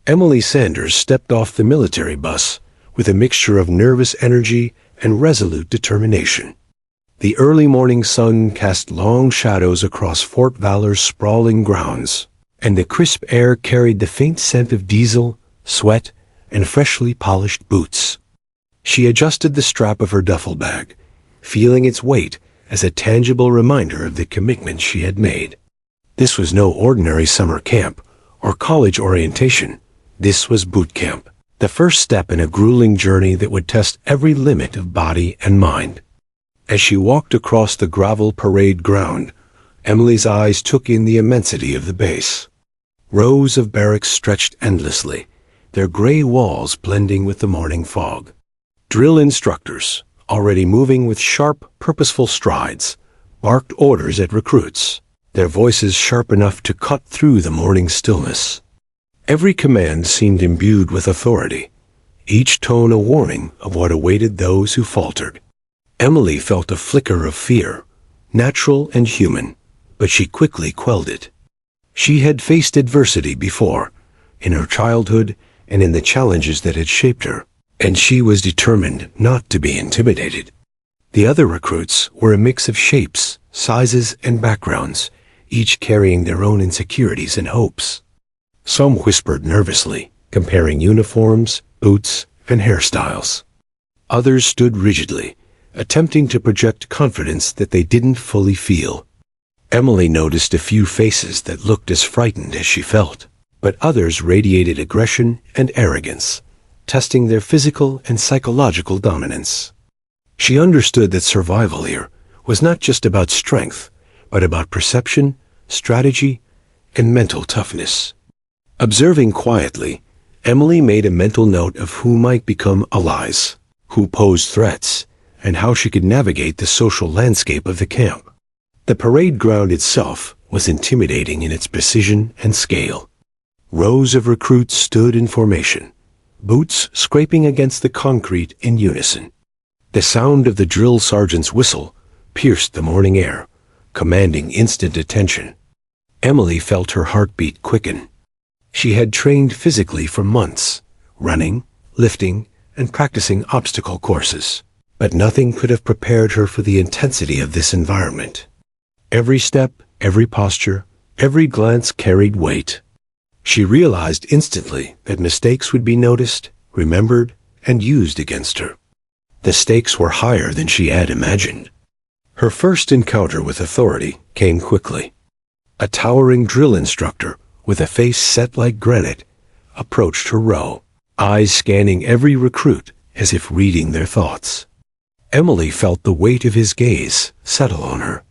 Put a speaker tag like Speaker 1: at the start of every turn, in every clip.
Speaker 1: Emily Sanders stepped off the military bus with a mixture of nervous energy and resolute determination. The early morning sun cast long shadows across Fort Valor's sprawling grounds, and the crisp air carried the faint scent of diesel, sweat, and freshly polished boots. She adjusted the strap of her duffel bag, feeling its weight as a tangible reminder of the commitment she had made. This was no ordinary summer camp or college orientation. This was boot camp, the first step in a grueling journey that would test every limit of body and mind. As she walked across the gravel parade ground, Emily's eyes took in the immensity of the base. Rows of barracks stretched endlessly, their gray walls blending with the morning fog. Drill instructors, already moving with sharp, purposeful strides, barked orders at recruits, their voices sharp enough to cut through the morning stillness. Every command seemed imbued with authority, each tone a warning of what awaited those who faltered. Emily felt a flicker of fear, natural and human, but she quickly quelled it. She had faced adversity before, in her childhood and in the challenges that had shaped her, and she was determined not to be intimidated. The other recruits were a mix of shapes, sizes, and backgrounds, each carrying their own insecurities and hopes. Some whispered nervously, comparing uniforms, boots, and hairstyles. Others stood rigidly, attempting to project confidence that they didn't fully feel. Emily noticed a few faces that looked as frightened as she felt, but others radiated aggression and arrogance, testing their physical and psychological dominance. She understood that survival here was not just about strength, but about perception, strategy, and mental toughness. Observing quietly, Emily made a mental note of who might become allies, who posed threats, and how she could navigate the social landscape of the camp. The parade ground itself was intimidating in its precision and scale. Rows of recruits stood in formation, boots scraping against the concrete in unison. The sound of the drill sergeant's whistle pierced the morning air, commanding instant attention. Emily felt her heartbeat quicken. She had trained physically for months, running, lifting, and practicing obstacle courses. But nothing could have prepared her for the intensity of this environment. Every step, every posture, every glance carried weight. She realized instantly that mistakes would be noticed, remembered, and used against her. The stakes were higher than she had imagined. Her first encounter with authority came quickly. A towering drill instructor, with a face set like granite, approached her row, eyes scanning every recruit as if reading their thoughts. Emily felt the weight of his gaze settle on her.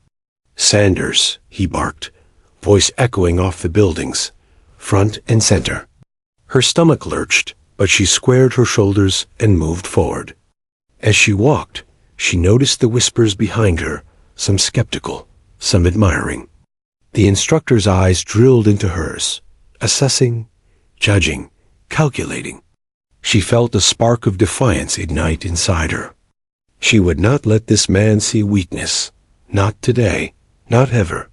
Speaker 1: "Sanders," he barked, voice echoing off the buildings, front and center. Her stomach lurched, but she squared her shoulders and moved forward. As she walked, she noticed the whispers behind her, some skeptical, some admiring. The instructor's eyes drilled into hers, assessing, judging, calculating. She felt a spark of defiance ignite inside her. She would not let this man see weakness. Not today, not ever.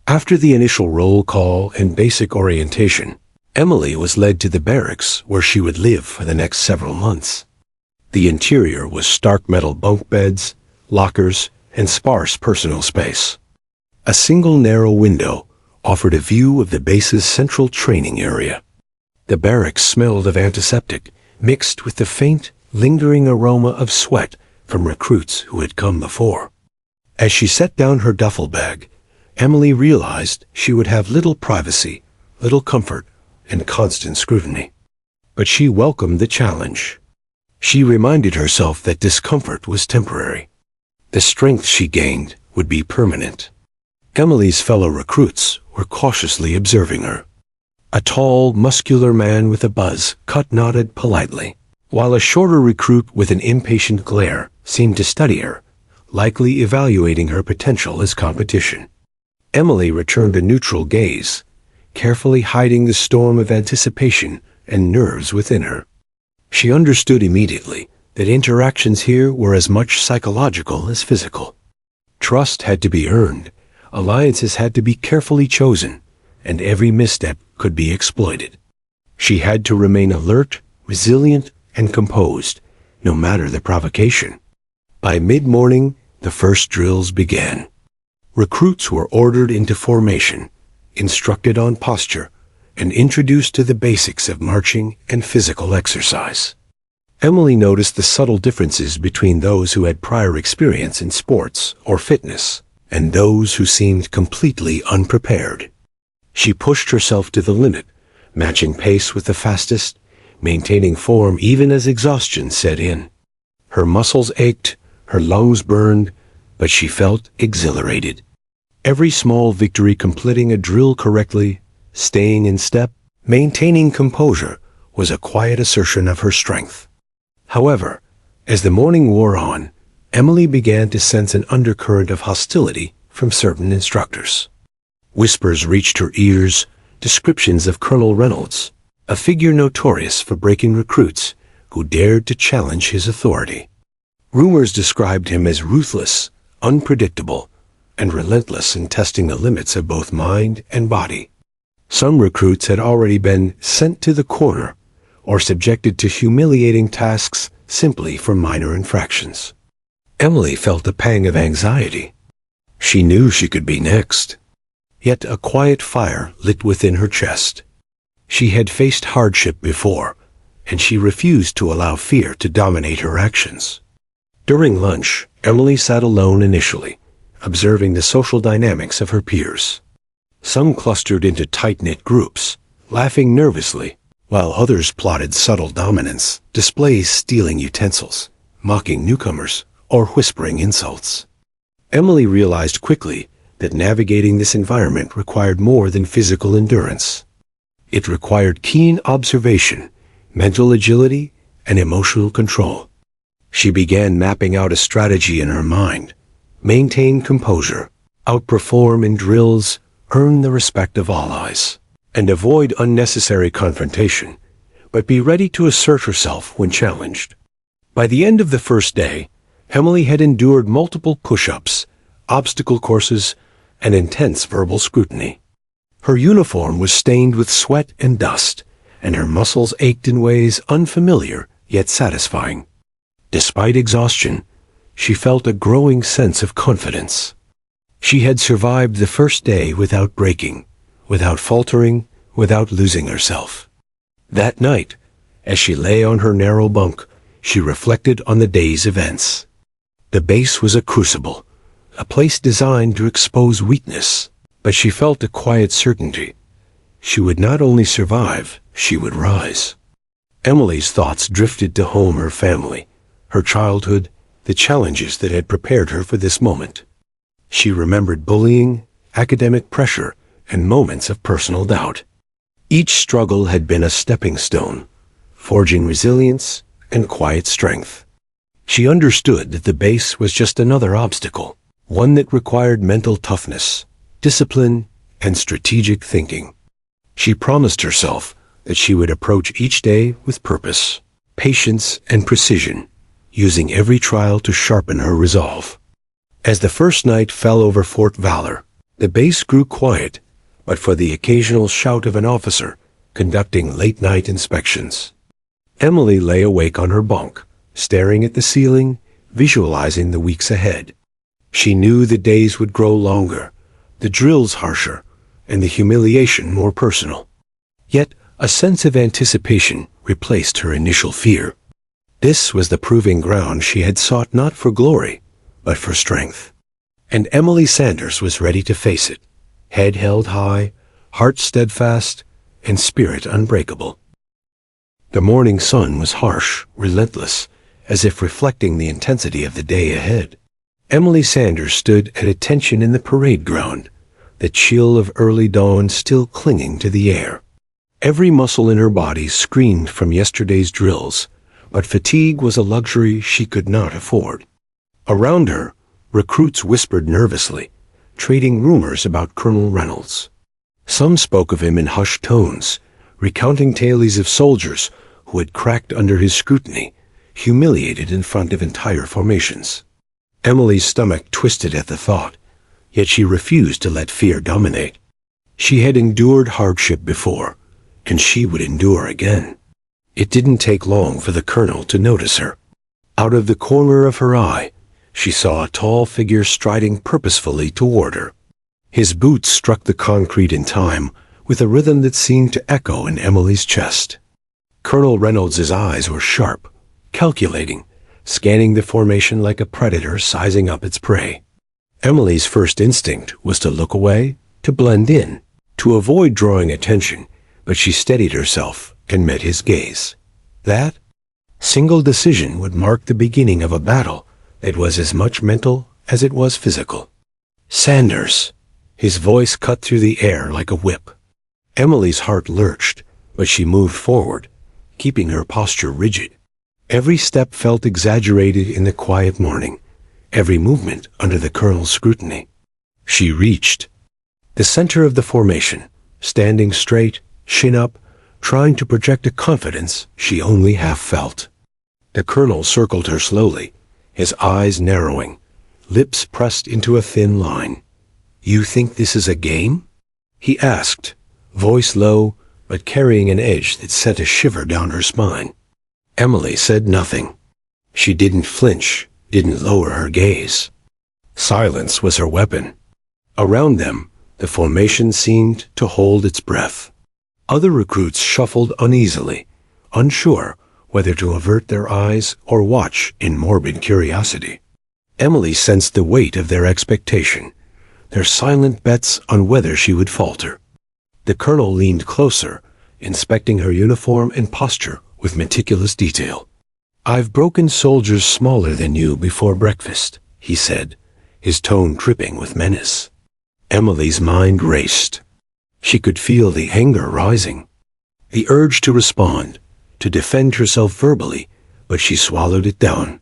Speaker 1: After the initial roll call and basic orientation, Emily was led to the barracks where she would live for the next several months. The interior was stark metal bunk beds, lockers, and sparse personal space. A single narrow window offered a view of the base's central training area. The barracks smelled of antiseptic, mixed with the faint, lingering aroma of sweat from recruits who had come before. As she set down her duffel bag, Emily realized she would have little privacy, little comfort, and constant scrutiny. But she welcomed the challenge. She reminded herself that discomfort was temporary. The strength she gained would be permanent. Emily's fellow recruits were cautiously observing her. A tall, muscular man with a buzz cut nodded politely, while a shorter recruit with an impatient glare seemed to study her, likely evaluating her potential as competition. Emily returned a neutral gaze, carefully hiding the storm of anticipation and nerves within her. She understood immediately that interactions here were as much psychological as physical. Trust had to be earned, alliances had to be carefully chosen, and every misstep could be exploited. She had to remain alert, resilient, and composed, no matter the provocation. By mid-morning, the first drills began. Recruits were ordered into formation, instructed on posture, and introduced to the basics of marching and physical exercise. Emily noticed the subtle differences between those who had prior experience in sports or fitness and those who seemed completely unprepared. She pushed herself to the limit, matching pace with the fastest, maintaining form even as exhaustion set in. Her muscles ached, her lungs burned, but she felt exhilarated. Every small victory, completing a drill correctly, staying in step, maintaining composure, was a quiet assertion of her strength. However, as the morning wore on, Emily began to sense an undercurrent of hostility from certain instructors. Whispers reached her ears, descriptions of Colonel Reynolds, a figure notorious for breaking recruits who dared to challenge his authority. Rumors described him as ruthless, unpredictable, and relentless in testing the limits of both mind and body. Some recruits had already been sent to the corner or subjected to humiliating tasks simply for minor infractions. Emily felt a pang of anxiety. She knew she could be next. Yet a quiet fire lit within her chest. She had faced hardship before, and she refused to allow fear to dominate her actions. During lunch, Emily sat alone initially, observing the social dynamics of her peers. Some clustered into tight-knit groups, laughing nervously, while others plotted subtle dominance, displays stealing utensils, mocking newcomers, or whispering insults. Emily realized quickly that navigating this environment required more than physical endurance. It required keen observation, mental agility, and emotional control. She began mapping out a strategy in her mind: maintain composure, outperform in drills, earn the respect of all eyes, and avoid unnecessary confrontation, but be ready to assert herself when challenged. By the end of the first day, Emily had endured multiple push-ups, obstacle courses, and intense verbal scrutiny. Her uniform was stained with sweat and dust, and her muscles ached in ways unfamiliar yet satisfying. Despite exhaustion, she felt a growing sense of confidence. She had survived the first day without breaking, without faltering, without losing herself. That night, as she lay on her narrow bunk, she reflected on the day's events. The base was a crucible, a place designed to expose weakness, but she felt a quiet certainty. She would not only survive, she would rise. Emily's thoughts drifted to home, her family, her childhood, the challenges that had prepared her for this moment. She remembered bullying, academic pressure, and moments of personal doubt. Each struggle had been a stepping stone, forging resilience and quiet strength. She understood that the base was just another obstacle, one that required mental toughness, discipline, and strategic thinking. She promised herself that she would approach each day with purpose, patience, and precision, using every trial to sharpen her resolve. As the first night fell over Fort Valor, the base grew quiet, but for the occasional shout of an officer conducting late-night inspections. Emily lay awake on her bunk, staring at the ceiling, visualizing the weeks ahead. She knew the days would grow longer, the drills harsher, and the humiliation more personal. Yet a sense of anticipation replaced her initial fear. This was the proving ground she had sought, not for glory, but for strength. And Emily Sanders was ready to face it, head held high, heart steadfast, and spirit unbreakable. The morning sun was harsh, relentless, as if reflecting the intensity of the day ahead. Emily Sanders stood at attention in the parade ground, the chill of early dawn still clinging to the air. Every muscle in her body screamed from yesterday's drills, but fatigue was a luxury she could not afford. Around her, recruits whispered nervously, trading rumors about Colonel Reynolds. Some spoke of him in hushed tones, recounting tales of soldiers who had cracked under his scrutiny, humiliated in front of entire formations. Emily's stomach twisted at the thought, yet she refused to let fear dominate. She had endured hardship before, and she would endure again. It didn't take long for the colonel to notice her. Out of the corner of her eye, she saw a tall figure striding purposefully toward her. His boots struck the concrete in time, with a rhythm that seemed to echo in Emily's chest. Colonel Reynolds's eyes were sharp, calculating, scanning the formation like a predator sizing up its prey. Emily's first instinct was to look away, to blend in, to avoid drawing attention, but she steadied herself and met his gaze. That single decision would mark the beginning of a battle that was as much mental as it was physical. "Sanders!" His voice cut through the air like a whip. Emily's heart lurched, but she moved forward, keeping her posture rigid. Every step felt exaggerated in the quiet morning, every movement under the colonel's scrutiny. She reached the center of the formation, standing straight, chin up, trying to project a confidence she only half felt. The colonel circled her slowly, his eyes narrowing, lips pressed into a thin line. "You think this is a game?" he asked, voice low, but carrying an edge that sent a shiver down her spine. Emily said nothing. She didn't flinch, didn't lower her gaze. Silence was her weapon. Around them, the formation seemed to hold its breath. Other recruits shuffled uneasily, unsure whether to avert their eyes or watch in morbid curiosity. Emily sensed the weight of their expectation, their silent bets on whether she would falter. The colonel leaned closer, inspecting her uniform and posture with meticulous detail. "I've broken soldiers smaller than you before breakfast," he said, his tone dripping with menace. Emily's mind raced. She could feel the anger rising, the urge to respond, to defend herself verbally, but she swallowed it down.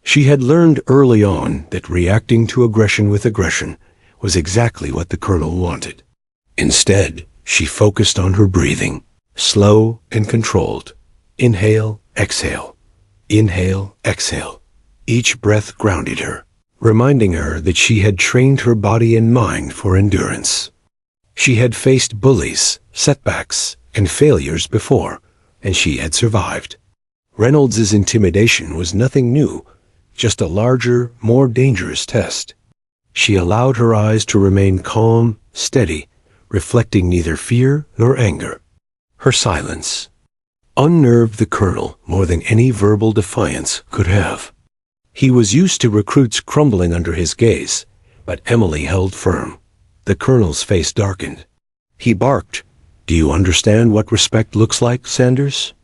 Speaker 1: She had learned early on that reacting to aggression with aggression was exactly what the colonel wanted. Instead, she focused on her breathing, slow and controlled. Inhale, exhale. Inhale, exhale. Each breath grounded her, reminding her that she had trained her body and mind for endurance. She had faced bullies, setbacks, and failures before, and she had survived. Reynolds's intimidation was nothing new, just a larger, more dangerous test. She allowed her eyes to remain calm, steady, reflecting neither fear nor anger. Her silence unnerved the colonel more than any verbal defiance could have. He was used to recruits crumbling under his gaze, but Emily held firm. The colonel's face darkened. He barked, "Do you understand what respect looks like, Sanders?"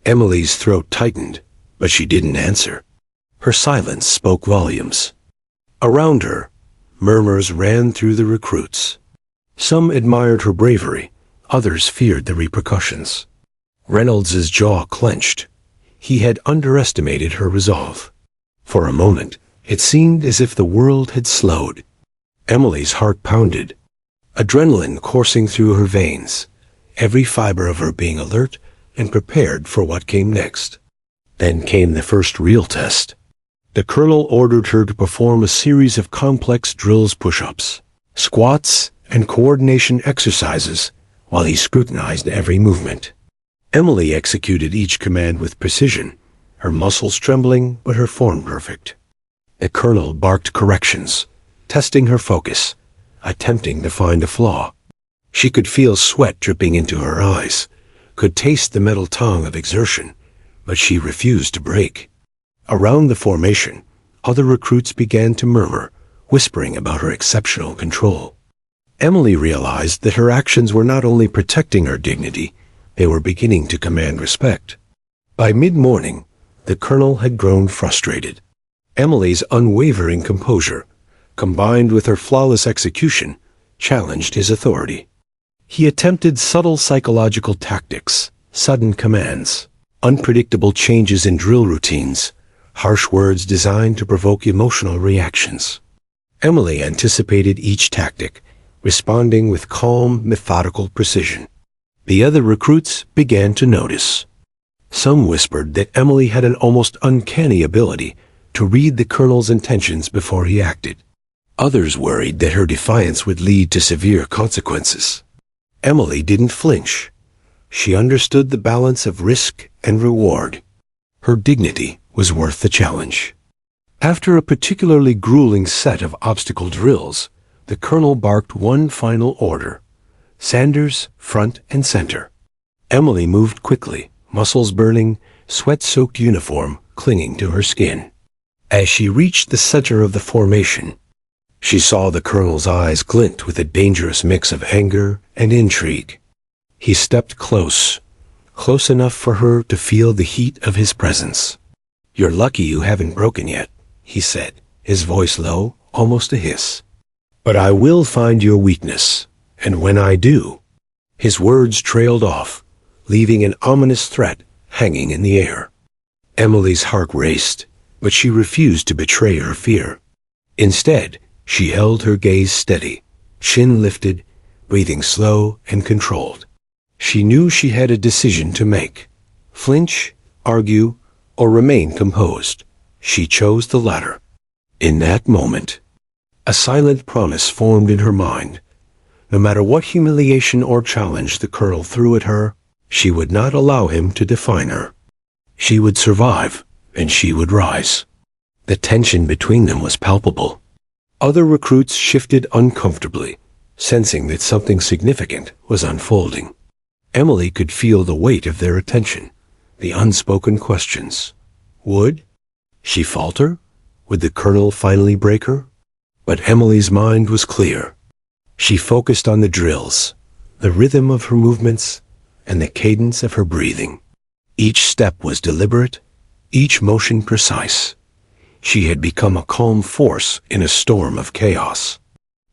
Speaker 1: Emily's throat tightened, but she didn't answer. Her silence spoke volumes. Around her, murmurs ran through the recruits. Some admired her bravery, others feared the repercussions. Reynolds's jaw clenched. He had underestimated her resolve. For a moment, it seemed as if the world had slowed. Emily's heart pounded, adrenaline coursing through her veins, every fiber of her being alert and prepared for what came next. Then came the first real test. The colonel ordered her to perform a series of complex drills, push-ups, squats, and coordination exercises while he scrutinized every movement. Emily executed each command with precision, her muscles trembling but her form perfect. The colonel barked corrections, testing her focus, attempting to find a flaw. She could feel sweat dripping into her eyes, could taste the metal tongue of exertion, but she refused to break. Around the formation, other recruits began to murmur, whispering about her exceptional control. Emily realized that her actions were not only protecting her dignity, they were beginning to command respect. By mid-morning, the colonel had grown frustrated. Emily's unwavering composure, combined with her flawless execution, challenged his authority. He attempted subtle psychological tactics, sudden commands, unpredictable changes in drill routines, harsh words designed to provoke emotional reactions. Emily anticipated each tactic, responding with calm, methodical precision. The other recruits began to notice. Some whispered that Emily had an almost uncanny ability to read the colonel's intentions before he acted. Others worried that her defiance would lead to severe consequences. Emily didn't flinch. She understood the balance of risk and reward. Her dignity was worth the challenge. After a particularly grueling set of obstacle drills, the colonel barked one final order: Sanders, front and center. Emily moved quickly, muscles burning, sweat-soaked uniform clinging to her skin. As she reached the center of the formation, she saw the colonel's eyes glint with a dangerous mix of anger and intrigue. He stepped close enough for her to feel the heat of his presence. "You're lucky you haven't broken yet," he said, his voice low, almost a hiss. "But I will find your weakness, and when I do—" His words trailed off, leaving an ominous threat hanging in the air. Emily's heart raced, but she refused to betray her fear. Instead, she held her gaze steady, chin lifted, breathing slow and controlled. She knew she had a decision to make: flinch, argue, or remain composed. She chose the latter. In that moment, a silent promise formed in her mind. No matter what humiliation or challenge the colonel threw at her, she would not allow him to define her. She would survive, and she would rise. The tension between them was palpable. Other recruits shifted uncomfortably, sensing that something significant was unfolding. Emily could feel the weight of their attention, the unspoken questions. Would she falter? Would the colonel finally break her? But Emily's mind was clear. She focused on the drills, the rhythm of her movements, and the cadence of her breathing. Each step was deliberate, each motion precise. She had become a calm force in a storm of chaos.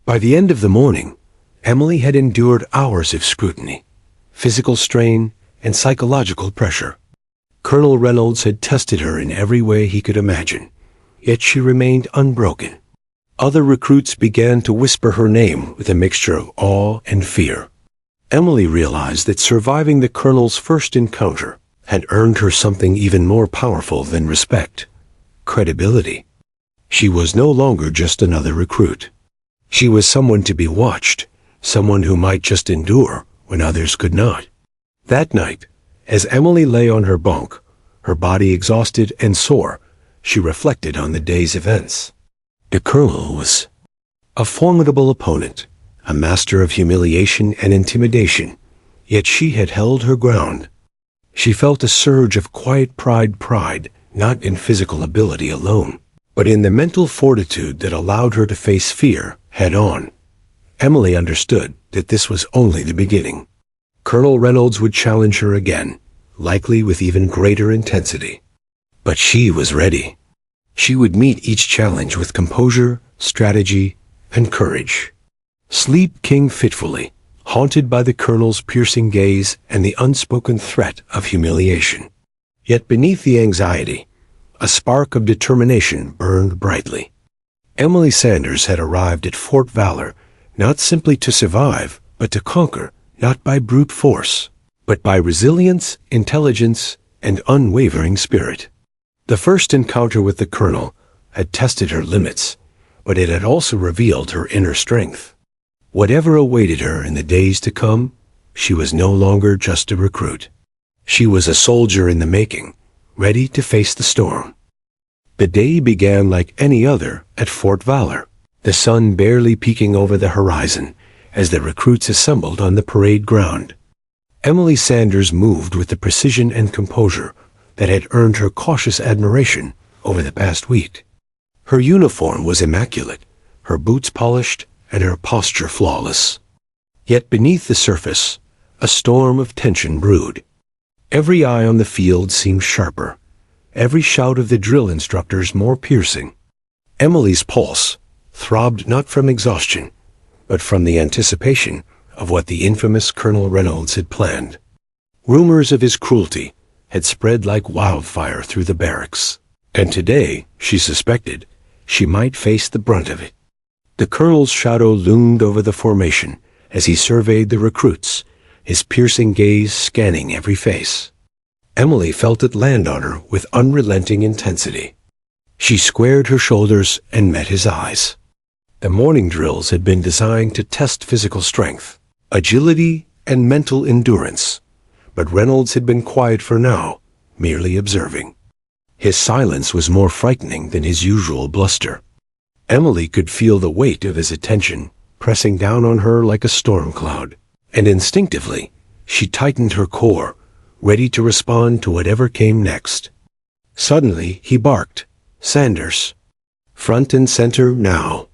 Speaker 1: By the end of the morning, Emily had endured hours of scrutiny, physical strain, and psychological pressure. Colonel Reynolds had tested her in every way he could imagine, yet she remained unbroken. Other recruits began to whisper her name with a mixture of awe and fear. Emily realized that surviving the colonel's first encounter had earned her something even more powerful than respect: credibility. She was no longer just another recruit. She was someone to be watched, someone who might just endure when others could not. That night, as Emily lay on her bunk, her body exhausted and sore, she reflected on the day's events. The colonel was a formidable opponent, a master of humiliation and intimidation, yet she had held her ground. She felt a surge of quiet pride, not in physical ability alone, but in the mental fortitude that allowed her to face fear head-on. Emily understood that this was only the beginning. Colonel Reynolds would challenge her again, likely with even greater intensity. But she was ready. She would meet each challenge with composure, strategy, and courage. Sleep came fitfully, haunted by the colonel's piercing gaze and the unspoken threat of humiliation. Yet beneath the anxiety, a spark of determination burned brightly. Emily Sanders had arrived at Fort Valor not simply to survive, but to conquer, not by brute force, but by resilience, intelligence, and unwavering spirit. The first encounter with the colonel had tested her limits, but it had also revealed her inner strength. Whatever awaited her in the days to come, she was no longer just a recruit. She was a soldier in the making, ready to face the storm. The day began like any other at Fort Valor, the sun barely peeking over the horizon as the recruits assembled on the parade ground. Emily Sanders moved with the precision and composure that had earned her cautious admiration over the past week. Her uniform was immaculate, her boots polished, and her posture flawless. Yet beneath the surface, a storm of tension brewed. Every eye on the field seemed sharper, every shout of the drill instructors more piercing. Emily's pulse throbbed not from exhaustion, but from the anticipation of what the infamous Colonel Reynolds had planned. Rumors of his cruelty had spread like wildfire through the barracks, and today, she suspected, she might face the brunt of it. The colonel's shadow loomed over the formation as he surveyed the recruits, his piercing gaze scanning every face. Emily felt it land on her with unrelenting intensity. She squared her shoulders and met his eyes. The morning drills had been designed to test physical strength, agility, and mental endurance, But Reynolds had been quiet for now, merely observing. His silence was more frightening than his usual bluster. Emily could feel the weight of his attention pressing down on her like a storm cloud, and instinctively, she tightened her core, ready to respond to whatever came next. Suddenly, he barked, "Sanders! Front and center now!"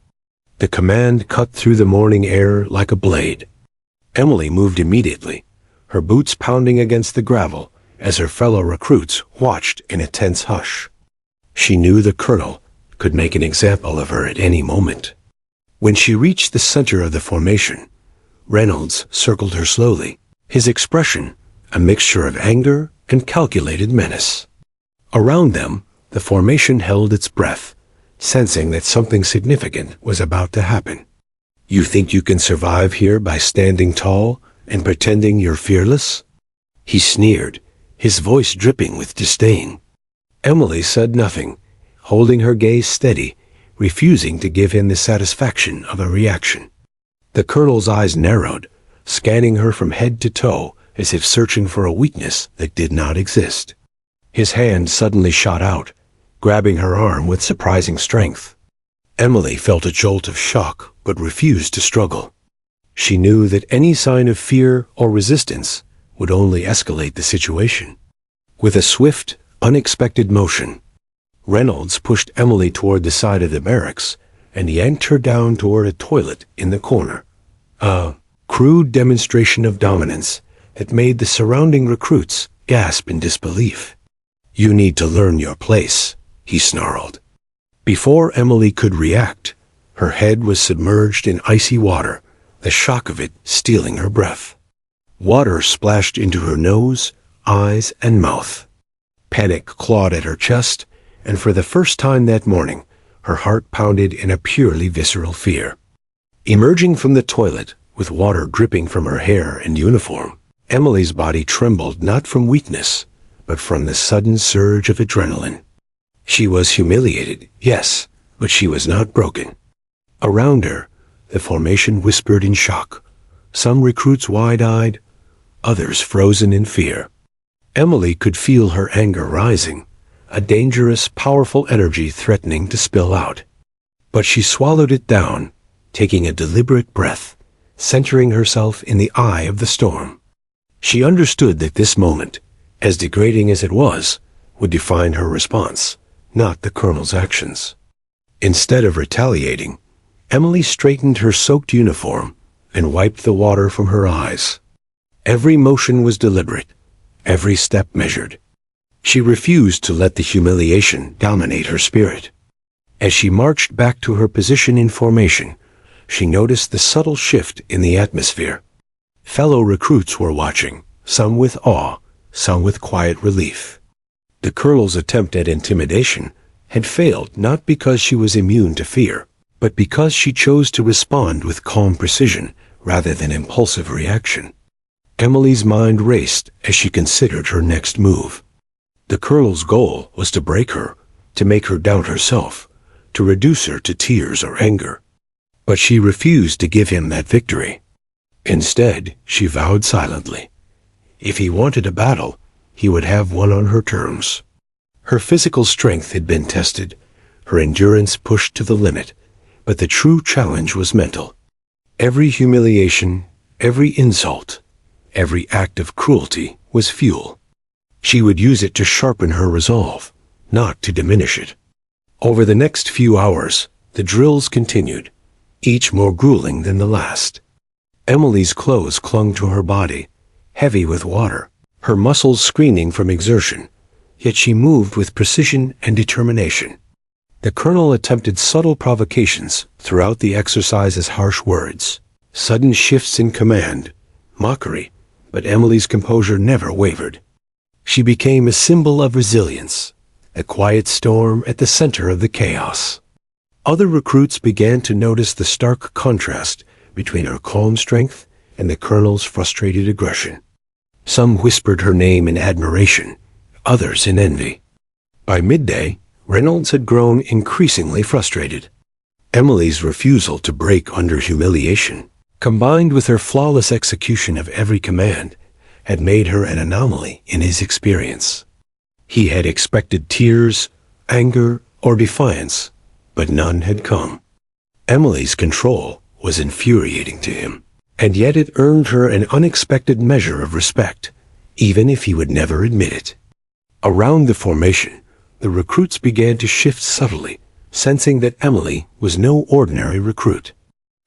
Speaker 1: The command cut through the morning air like a blade. Emily moved immediately, her boots pounding against the gravel as her fellow recruits watched in a tense hush. She knew the colonel could make an example of her at any moment. When she reached the center of the formation, Reynolds circled her slowly, his expression a mixture of anger and calculated menace. Around them, the formation held its breath, sensing that something significant was about to happen. "You think you can survive here by standing tall and pretending you're fearless?" He sneered, his voice dripping with disdain. Emily said nothing, holding her gaze steady, refusing to give him the satisfaction of a reaction. The colonel's eyes narrowed, scanning her from head to toe as if searching for a weakness that did not exist. His hand suddenly shot out, grabbing her arm with surprising strength. Emily felt a jolt of shock but refused to struggle. She knew that any sign of fear or resistance would only escalate the situation. With a swift, unexpected motion, Reynolds pushed Emily toward the side of the barracks and yanked her down toward a toilet in the corner. A crude demonstration of dominance that made the surrounding recruits gasp in disbelief. "You need to learn your place," he snarled. Before Emily could react, her head was submerged in icy water, the shock of it stealing her breath. Water splashed into her nose, eyes, and mouth. Panic clawed at her chest, and for the first time that morning, her heart pounded in a purely visceral fear. Emerging from the toilet, with water dripping from her hair and uniform, Emily's body trembled not from weakness, but from the sudden surge of adrenaline. She was humiliated, yes, but she was not broken. Around her, the formation whispered in shock, some recruits wide-eyed, others frozen in fear. Emily could feel her anger rising, a dangerous, powerful energy threatening to spill out. But she swallowed it down, taking a deliberate breath, centering herself in the eye of the storm. She understood that this moment, as degrading as it was, would define her response, not the colonel's actions. Instead of retaliating, Emily straightened her soaked uniform and wiped the water from her eyes. Every motion was deliberate, every step measured. She refused to let the humiliation dominate her spirit. As she marched back to her position in formation, she noticed the subtle shift in the atmosphere. Fellow recruits were watching, some with awe, some with quiet relief. The colonel's attempt at intimidation had failed not because she was immune to fear, but because she chose to respond with calm precision rather than impulsive reaction. Emily's mind raced as she considered her next move. The colonel's goal was to break her, to make her doubt herself, to reduce her to tears or anger. But she refused to give him that victory. Instead, she vowed silently. If he wanted a battle, he would have one on her terms. Her physical strength had been tested, her endurance pushed to the limit, but the true challenge was mental. Every humiliation, every insult, every act of cruelty was fuel. She would use it to sharpen her resolve, not to diminish it. Over the next few hours, the drills continued, each more grueling than the last. Emily's clothes clung to her body, heavy with water, her muscles screaming from exertion, yet she moved with precision and determination. The colonel attempted subtle provocations throughout the exercise's harsh words, sudden shifts in command, mockery, but Emily's composure never wavered. She became a symbol of resilience, a quiet storm at the center of the chaos. Other recruits began to notice the stark contrast between her calm strength and the colonel's frustrated aggression. Some whispered her name in admiration, others in envy. By midday, Reynolds had grown increasingly frustrated. Emily's refusal to break under humiliation, combined with her flawless execution of every command, had made her an anomaly in his experience. He had expected tears, anger, or defiance, but none had come. Emily's control was infuriating to him, and yet it earned her an unexpected measure of respect, even if he would never admit it. Around the formation, the recruits began to shift subtly, sensing that Emily was no ordinary recruit.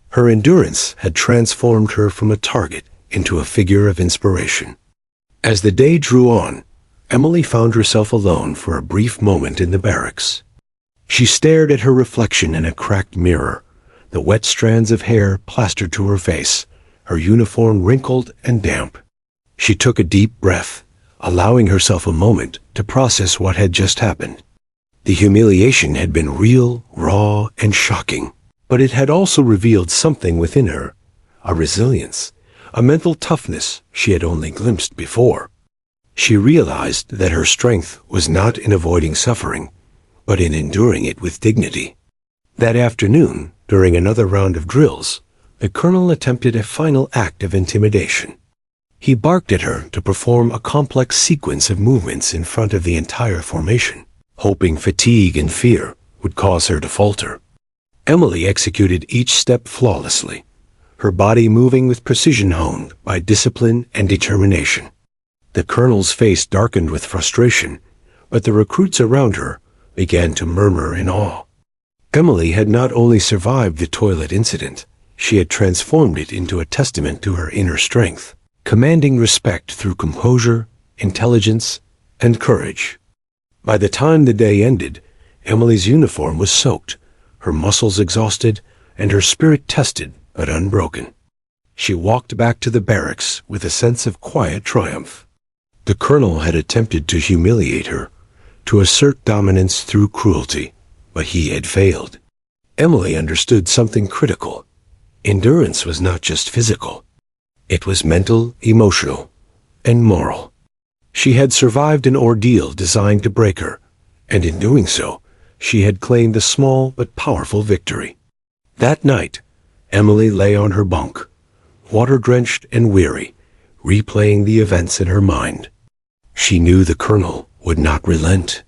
Speaker 1: Her endurance had transformed her from a target into a figure of inspiration. As the day drew on, Emily found herself alone for a brief moment in the barracks. She stared at her reflection in a cracked mirror, the wet strands of hair plastered to her face, her uniform wrinkled and damp. She took a deep breath, allowing herself a moment to process what had just happened. The humiliation had been real, raw, and shocking, but it had also revealed something within her, a resilience, a mental toughness she had only glimpsed before. She realized that her strength was not in avoiding suffering, but in enduring it with dignity. That afternoon, during another round of drills, the colonel attempted a final act of intimidation. He barked at her to perform a complex sequence of movements in front of the entire formation, hoping fatigue and fear would cause her to falter. Emily executed each step flawlessly, her body moving with precision honed by discipline and determination. The colonel's face darkened with frustration, but the recruits around her began to murmur in awe. Emily had not only survived the toilet incident, she had transformed it into a testament to her inner strength, commanding respect through composure, intelligence, and courage. By the time the day ended, Emily's uniform was soaked, her muscles exhausted, and her spirit tested but unbroken. She walked back to the barracks with a sense of quiet triumph. The colonel had attempted to humiliate her, to assert dominance through cruelty, but he had failed. Emily understood something critical. Endurance was not just physical. It was mental, emotional, and moral. She had survived an ordeal designed to break her, and in doing so, she had claimed a small but powerful victory. That night, Emily lay on her bunk, water-drenched and weary, replaying the events in her mind. She knew the colonel would not relent.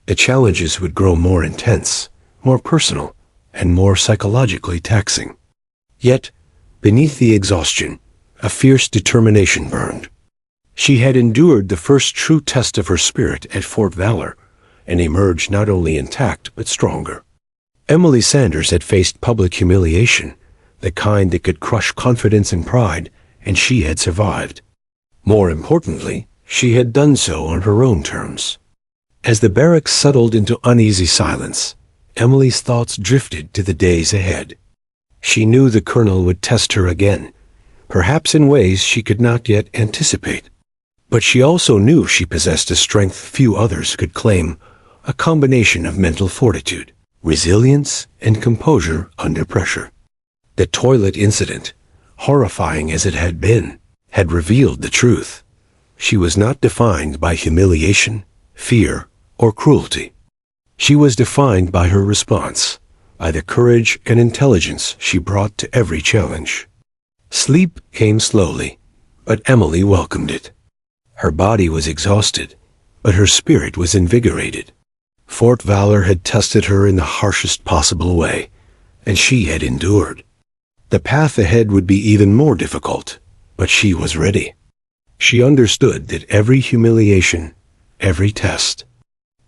Speaker 1: The challenges would grow more intense, more personal, and more psychologically taxing. Yet, beneath the exhaustion, a fierce determination burned. She had endured the first true test of her spirit at Fort Valor, and emerged not only intact but stronger. Emily Sanders had faced public humiliation, the kind that could crush confidence and pride, and she had survived. More importantly, she had done so on her own terms. As the barracks settled into uneasy silence, Emily's thoughts drifted to the days ahead. She knew the colonel would test her again, perhaps in ways she could not yet anticipate. But she also knew she possessed a strength few others could claim, a combination of mental fortitude, resilience, and composure under pressure. The toilet incident, horrifying as it had been, had revealed the truth. She was not defined by humiliation, fear, or cruelty. She was defined by her response, by the courage and intelligence she brought to every challenge. Sleep came slowly, but Emily welcomed it. Her body was exhausted, but her spirit was invigorated. Fort Valor had tested her in the harshest possible way, and she had endured. The path ahead would be even more difficult, but she was ready. She understood that every humiliation, every test,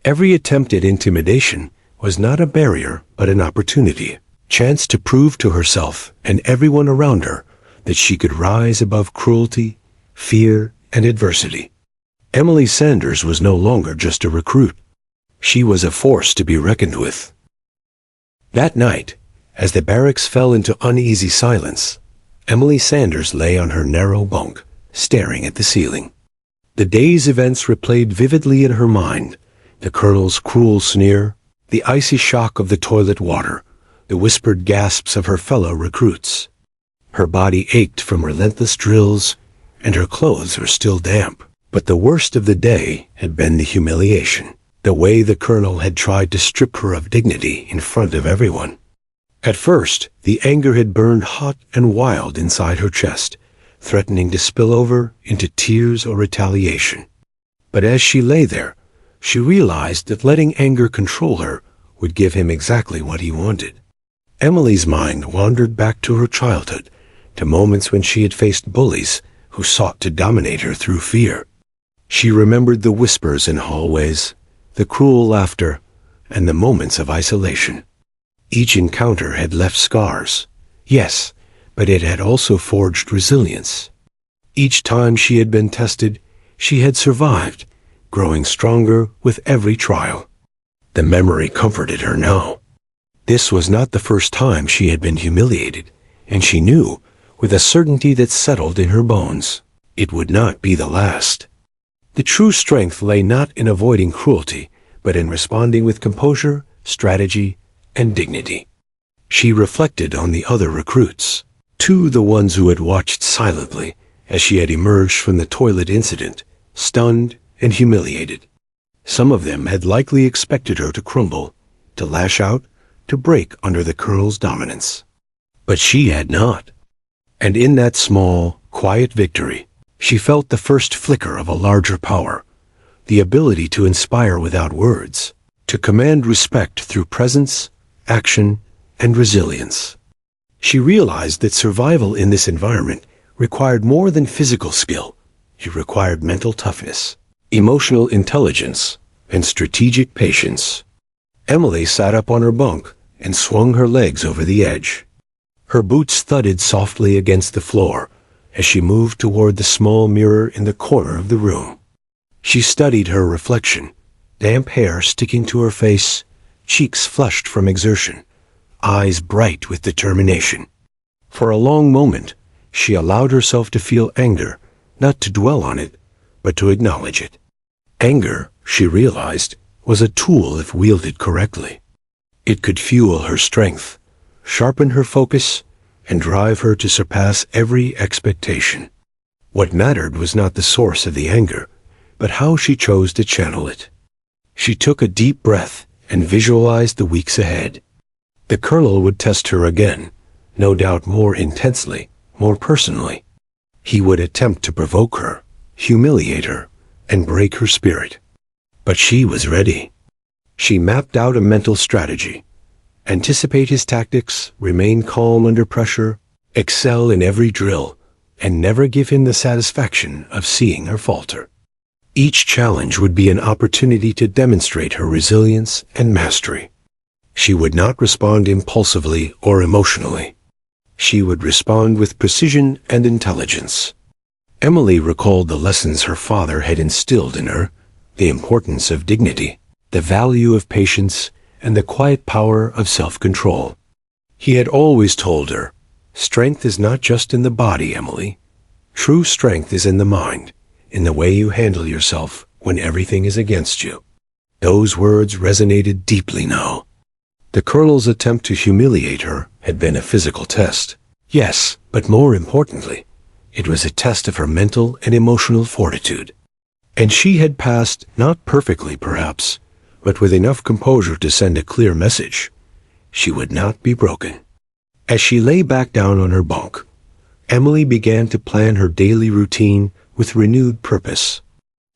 Speaker 1: every attempt at intimidation was not a barrier but an opportunity, chance to prove to herself and everyone around her that she could rise above cruelty, fear, and adversity. Emily Sanders was no longer just a recruit. She was a force to be reckoned with. That night, as the barracks fell into uneasy silence, Emily Sanders lay on her narrow bunk, staring at the ceiling. The day's events replayed vividly in her mind, the colonel's cruel sneer, the icy shock of the toilet water, the whispered gasps of her fellow recruits. Her body ached from relentless drills, and her clothes were still damp. But the worst of the day had been the humiliation, the way the colonel had tried to strip her of dignity in front of everyone. At first, the anger had burned hot and wild inside her chest, threatening to spill over into tears or retaliation. But as she lay there, she realized that letting anger control her would give him exactly what he wanted. Emily's mind wandered back to her childhood, to moments when she had faced bullies who sought to dominate her through fear. She remembered the whispers in hallways, the cruel laughter, and the moments of isolation. Each encounter had left scars, yes, but it had also forged resilience. Each time she had been tested, she had survived, growing stronger with every trial. The memory comforted her now. This was not the first time she had been humiliated, and she knew, with a certainty that settled in her bones, it would not be the last. The true strength lay not in avoiding cruelty, but in responding with composure, strategy, and dignity. She reflected on the other recruits, the ones who had watched silently as she had emerged from the toilet incident, stunned and humiliated. Some of them had likely expected her to crumble, to lash out, to break under the Colonel's dominance. But she had not. And in that small, quiet victory, she felt the first flicker of a larger power, the ability to inspire without words, to command respect through presence, action, and resilience. She realized that survival in this environment required more than physical skill. It required mental toughness, emotional intelligence, and strategic patience. Emily sat up on her bunk and swung her legs over the edge. Her boots thudded softly against the floor as she moved toward the small mirror in the corner of the room. She studied her reflection, damp hair sticking to her face, cheeks flushed from exertion, eyes bright with determination. For a long moment, she allowed herself to feel anger, not to dwell on it, but to acknowledge it. Anger, she realized, was a tool if wielded correctly. It could fuel her strength, sharpen her focus, and drive her to surpass every expectation. What mattered was not the source of the anger, but how she chose to channel it. She took a deep breath and visualized the weeks ahead. The Colonel would test her again, no doubt more intensely, more personally. He would attempt to provoke her, humiliate her, and break her spirit. But she was ready. She mapped out a mental strategy. Anticipate his tactics, remain calm under pressure, excel in every drill, and never give him the satisfaction of seeing her falter. Each challenge would be an opportunity to demonstrate her resilience and mastery. She would not respond impulsively or emotionally. She would respond with precision and intelligence. Emily recalled the lessons her father had instilled in her, the importance of dignity, the value of patience, and the quiet power of self-control. He had always told her, "Strength is not just in the body, Emily. True strength is in the mind, in the way you handle yourself when everything is against you." Those words resonated deeply now. The Colonel's attempt to humiliate her had been a physical test. Yes, but more importantly, it was a test of her mental and emotional fortitude. And she had passed, not perfectly perhaps, but with enough composure to send a clear message. She would not be broken. As she lay back down on her bunk, Emily began to plan her daily routine with renewed purpose.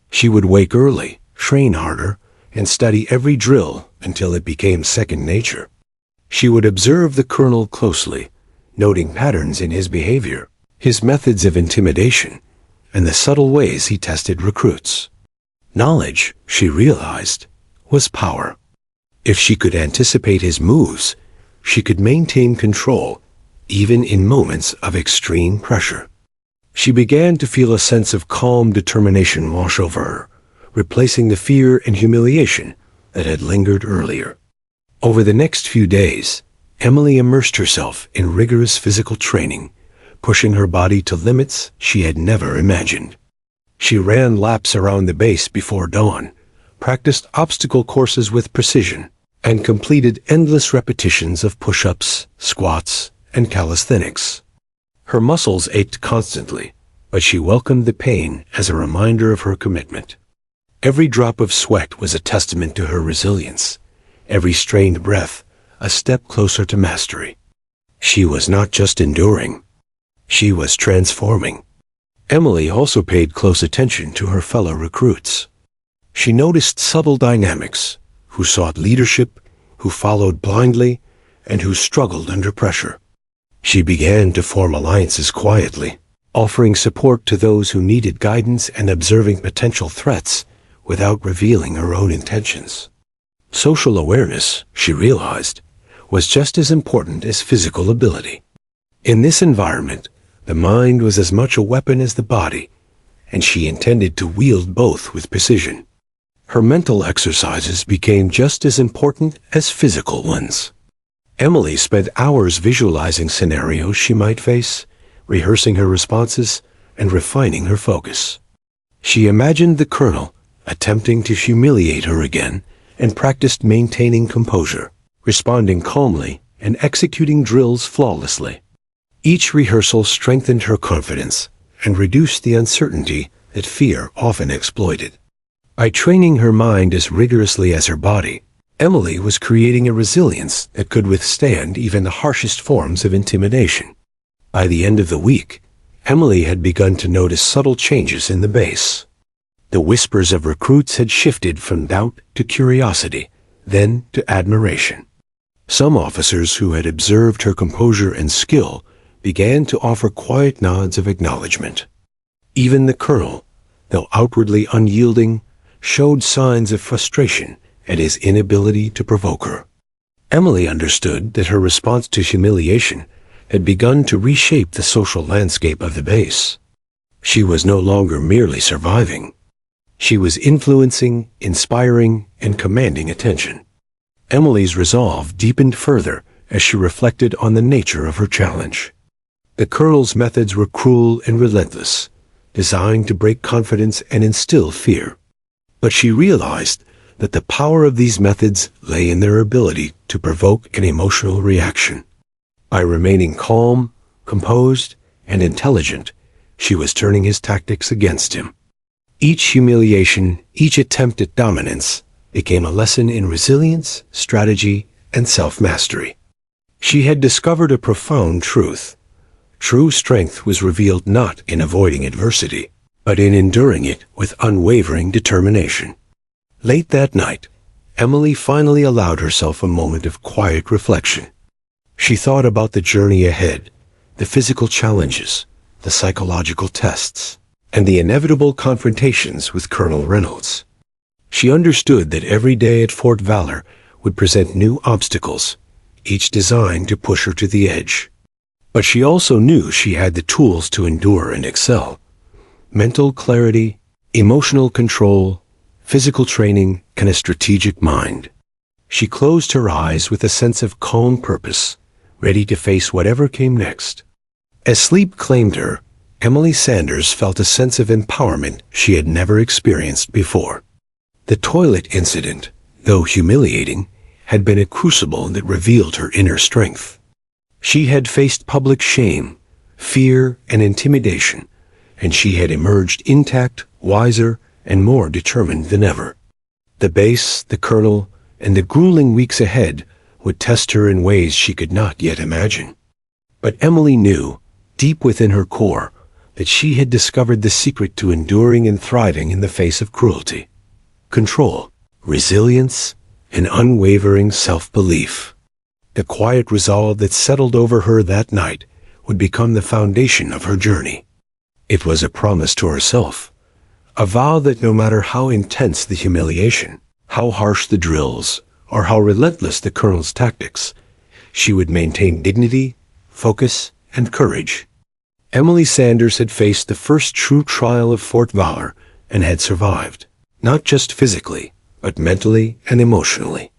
Speaker 1: She would wake early, train harder, and study every drill until it became second nature. She would observe the Colonel closely, noting patterns in his behavior, his methods of intimidation, and the subtle ways he tested recruits. Knowledge, she realized, was power. If she could anticipate his moves, she could maintain control, even in moments of extreme pressure. She began to feel a sense of calm determination wash over her, replacing the fear and humiliation that had lingered earlier. Over the next few days, Emily immersed herself in rigorous physical training, pushing her body to limits she had never imagined. She ran laps around the base before dawn, practiced obstacle courses with precision, and completed endless repetitions of push-ups, squats, and calisthenics. Her muscles ached constantly, but she welcomed the pain as a reminder of her commitment. Every drop of sweat was a testament to her resilience, every strained breath a step closer to mastery. She was not just enduring, she was transforming. Emily also paid close attention to her fellow recruits. She noticed subtle dynamics: who sought leadership, who followed blindly, and who struggled under pressure. She began to form alliances quietly, offering support to those who needed guidance and observing potential threats without revealing her own intentions. Social awareness, she realized, was just as important as physical ability. In this environment, the mind was as much a weapon as the body, and she intended to wield both with precision. Her mental exercises became just as important as physical ones. Emily spent hours visualizing scenarios she might face, rehearsing her responses, and refining her focus. She imagined the colonel attempting to humiliate her again and practiced maintaining composure, responding calmly, and executing drills flawlessly. Each rehearsal strengthened her confidence and reduced the uncertainty that fear often exploited. By training her mind as rigorously as her body, Emily was creating a resilience that could withstand even the harshest forms of intimidation. By the end of the week, Emily had begun to notice subtle changes in the base. The whispers of recruits had shifted from doubt to curiosity, then to admiration. Some officers who had observed her composure and skill began to offer quiet nods of acknowledgement. Even the colonel, though outwardly unyielding, showed signs of frustration at his inability to provoke her. Emily understood that her response to humiliation had begun to reshape the social landscape of the base. She was no longer merely surviving. She was influencing, inspiring, and commanding attention. Emily's resolve deepened further as she reflected on the nature of her challenge. The colonel's methods were cruel and relentless, designed to break confidence and instill fear. But she realized that the power of these methods lay in their ability to provoke an emotional reaction. By remaining calm, composed, and intelligent, she was turning his tactics against him. Each humiliation, each attempt at dominance, became a lesson in resilience, strategy, and self-mastery. She had discovered a profound truth. True strength was revealed not in avoiding adversity, but in enduring it with unwavering determination. Late that night, Emily finally allowed herself a moment of quiet reflection. She thought about the journey ahead, the physical challenges, the psychological tests, and the inevitable confrontations with Colonel Reynolds. She understood that every day at Fort Valor would present new obstacles, each designed to push her to the edge. But she also knew she had the tools to endure and excel. Mental clarity, emotional control, physical training, and a strategic mind. She closed her eyes with a sense of calm purpose, ready to face whatever came next. As sleep claimed her, Emily Sanders felt a sense of empowerment she had never experienced before. The toilet incident, though humiliating, had been a crucible that revealed her inner strength. She had faced public shame, fear, and intimidation, and she had emerged intact, wiser, and more determined than ever. The base, the colonel, and the grueling weeks ahead would test her in ways she could not yet imagine. But Emily knew, deep within her core, that she had discovered the secret to enduring and thriving in the face of cruelty. Control, resilience, and unwavering self-belief. The quiet resolve that settled over her that night would become the foundation of her journey. It was a promise to herself, a vow that no matter how intense the humiliation, how harsh the drills, or how relentless the colonel's tactics, she would maintain dignity, focus, and courage. Emily Sanders had faced the first true trial of Fort Valor and had survived, not just physically, but mentally and emotionally.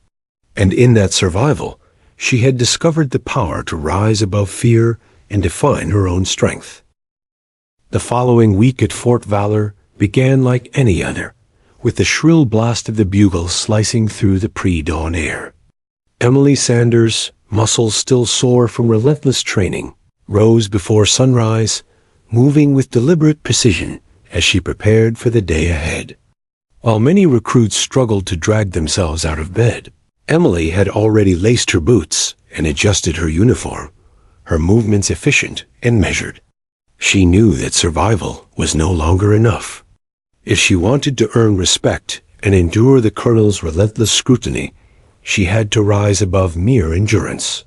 Speaker 1: And in that survival, she had discovered the power to rise above fear and define her own strength. The following week at Fort Valor began like any other, with the shrill blast of the bugle slicing through the pre-dawn air. Emily Sanders, muscles still sore from relentless training, rose before sunrise, moving with deliberate precision as she prepared for the day ahead. While many recruits struggled to drag themselves out of bed, Emily had already laced her boots and adjusted her uniform, her movements efficient and measured. She knew that survival was no longer enough. If she wanted to earn respect and endure the colonel's relentless scrutiny, she had to rise above mere endurance.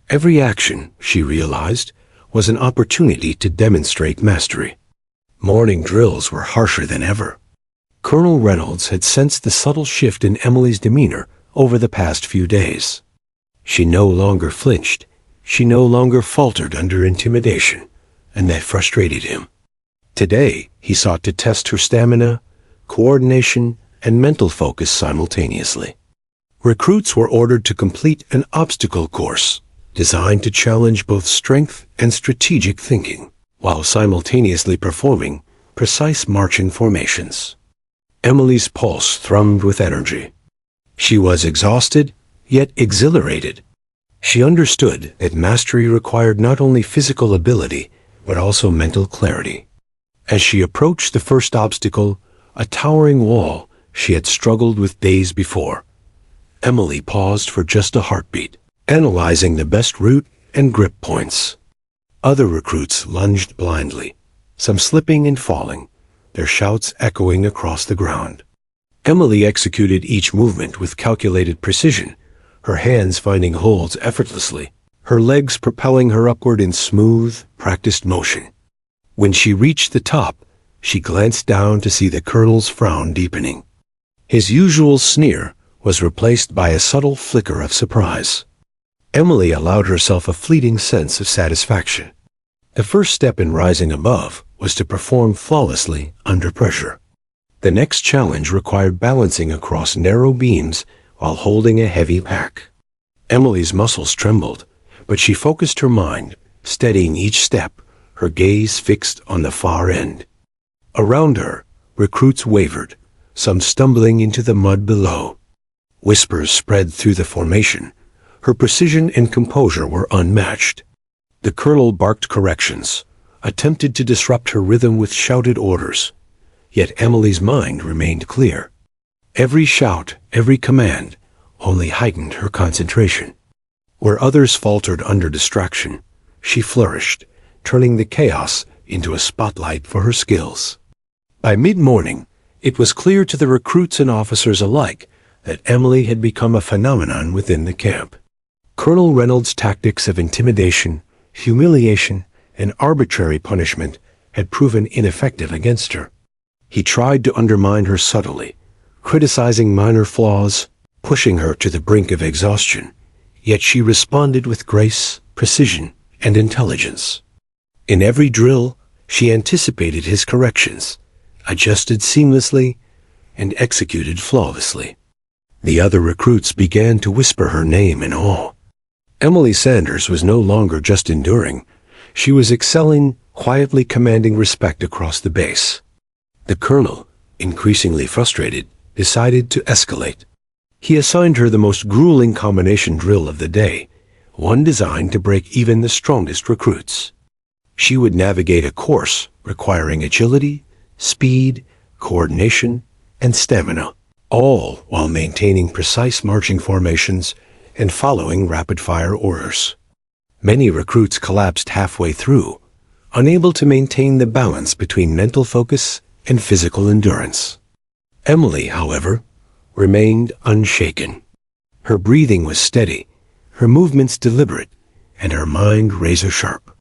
Speaker 1: Every action, she realized, was an opportunity to demonstrate mastery. Morning drills were harsher than ever. Colonel Reynolds had sensed the subtle shift in Emily's demeanor over the past few days. She no longer flinched. She no longer faltered under intimidation, and that frustrated him. Today, he sought to test her stamina, coordination, and mental focus simultaneously. Recruits were ordered to complete an obstacle course designed to challenge both strength and strategic thinking, while simultaneously performing precise marching formations. Emily's pulse thrummed with energy. She was exhausted, yet exhilarated. She understood that mastery required not only physical ability, but also mental clarity. As she approached the first obstacle, a towering wall she had struggled with days before, Emily paused for just a heartbeat, analyzing the best route and grip points. Other recruits lunged blindly, some slipping and falling, their shouts echoing across the ground. Emily executed each movement with calculated precision, her hands finding holds effortlessly, her legs propelling her upward in smooth, practiced motion. When she reached the top, she glanced down to see the colonel's frown deepening. His usual sneer was replaced by a subtle flicker of surprise. Emily allowed herself a fleeting sense of satisfaction. The first step in rising above was to perform flawlessly under pressure. The next challenge required balancing across narrow beams while holding a heavy pack. Emily's muscles trembled, but she focused her mind, steadying each step, her gaze fixed on the far end. Around her, recruits wavered, some stumbling into the mud below. Whispers spread through the formation. Her precision and composure were unmatched. The colonel barked corrections, attempted to disrupt her rhythm with shouted orders. Yet Emily's mind remained clear. Every shout, every command, only heightened her concentration. Where others faltered under distraction, she flourished, turning the chaos into a spotlight for her skills. By mid-morning, it was clear to the recruits and officers alike that Emily had become a phenomenon within the camp. Colonel Reynolds' tactics of intimidation, humiliation, and arbitrary punishment had proven ineffective against her. He tried to undermine her subtly, criticizing minor flaws, pushing her to the brink of exhaustion, yet she responded with grace, precision, and intelligence. In every drill, she anticipated his corrections, adjusted seamlessly, and executed flawlessly. The other recruits began to whisper her name in awe. Emily Sanders was no longer just enduring. She was excelling, quietly commanding respect across the base. The colonel, increasingly frustrated, decided to escalate. He assigned her the most grueling combination drill of the day, one designed to break even the strongest recruits. She would navigate a course requiring agility, speed, coordination, and stamina, all while maintaining precise marching formations and following rapid-fire orders. Many recruits collapsed halfway through, unable to maintain the balance between mental focus and physical endurance. Emily, however, remained unshaken. Her breathing was steady, her movements deliberate, and her mind razor-sharp.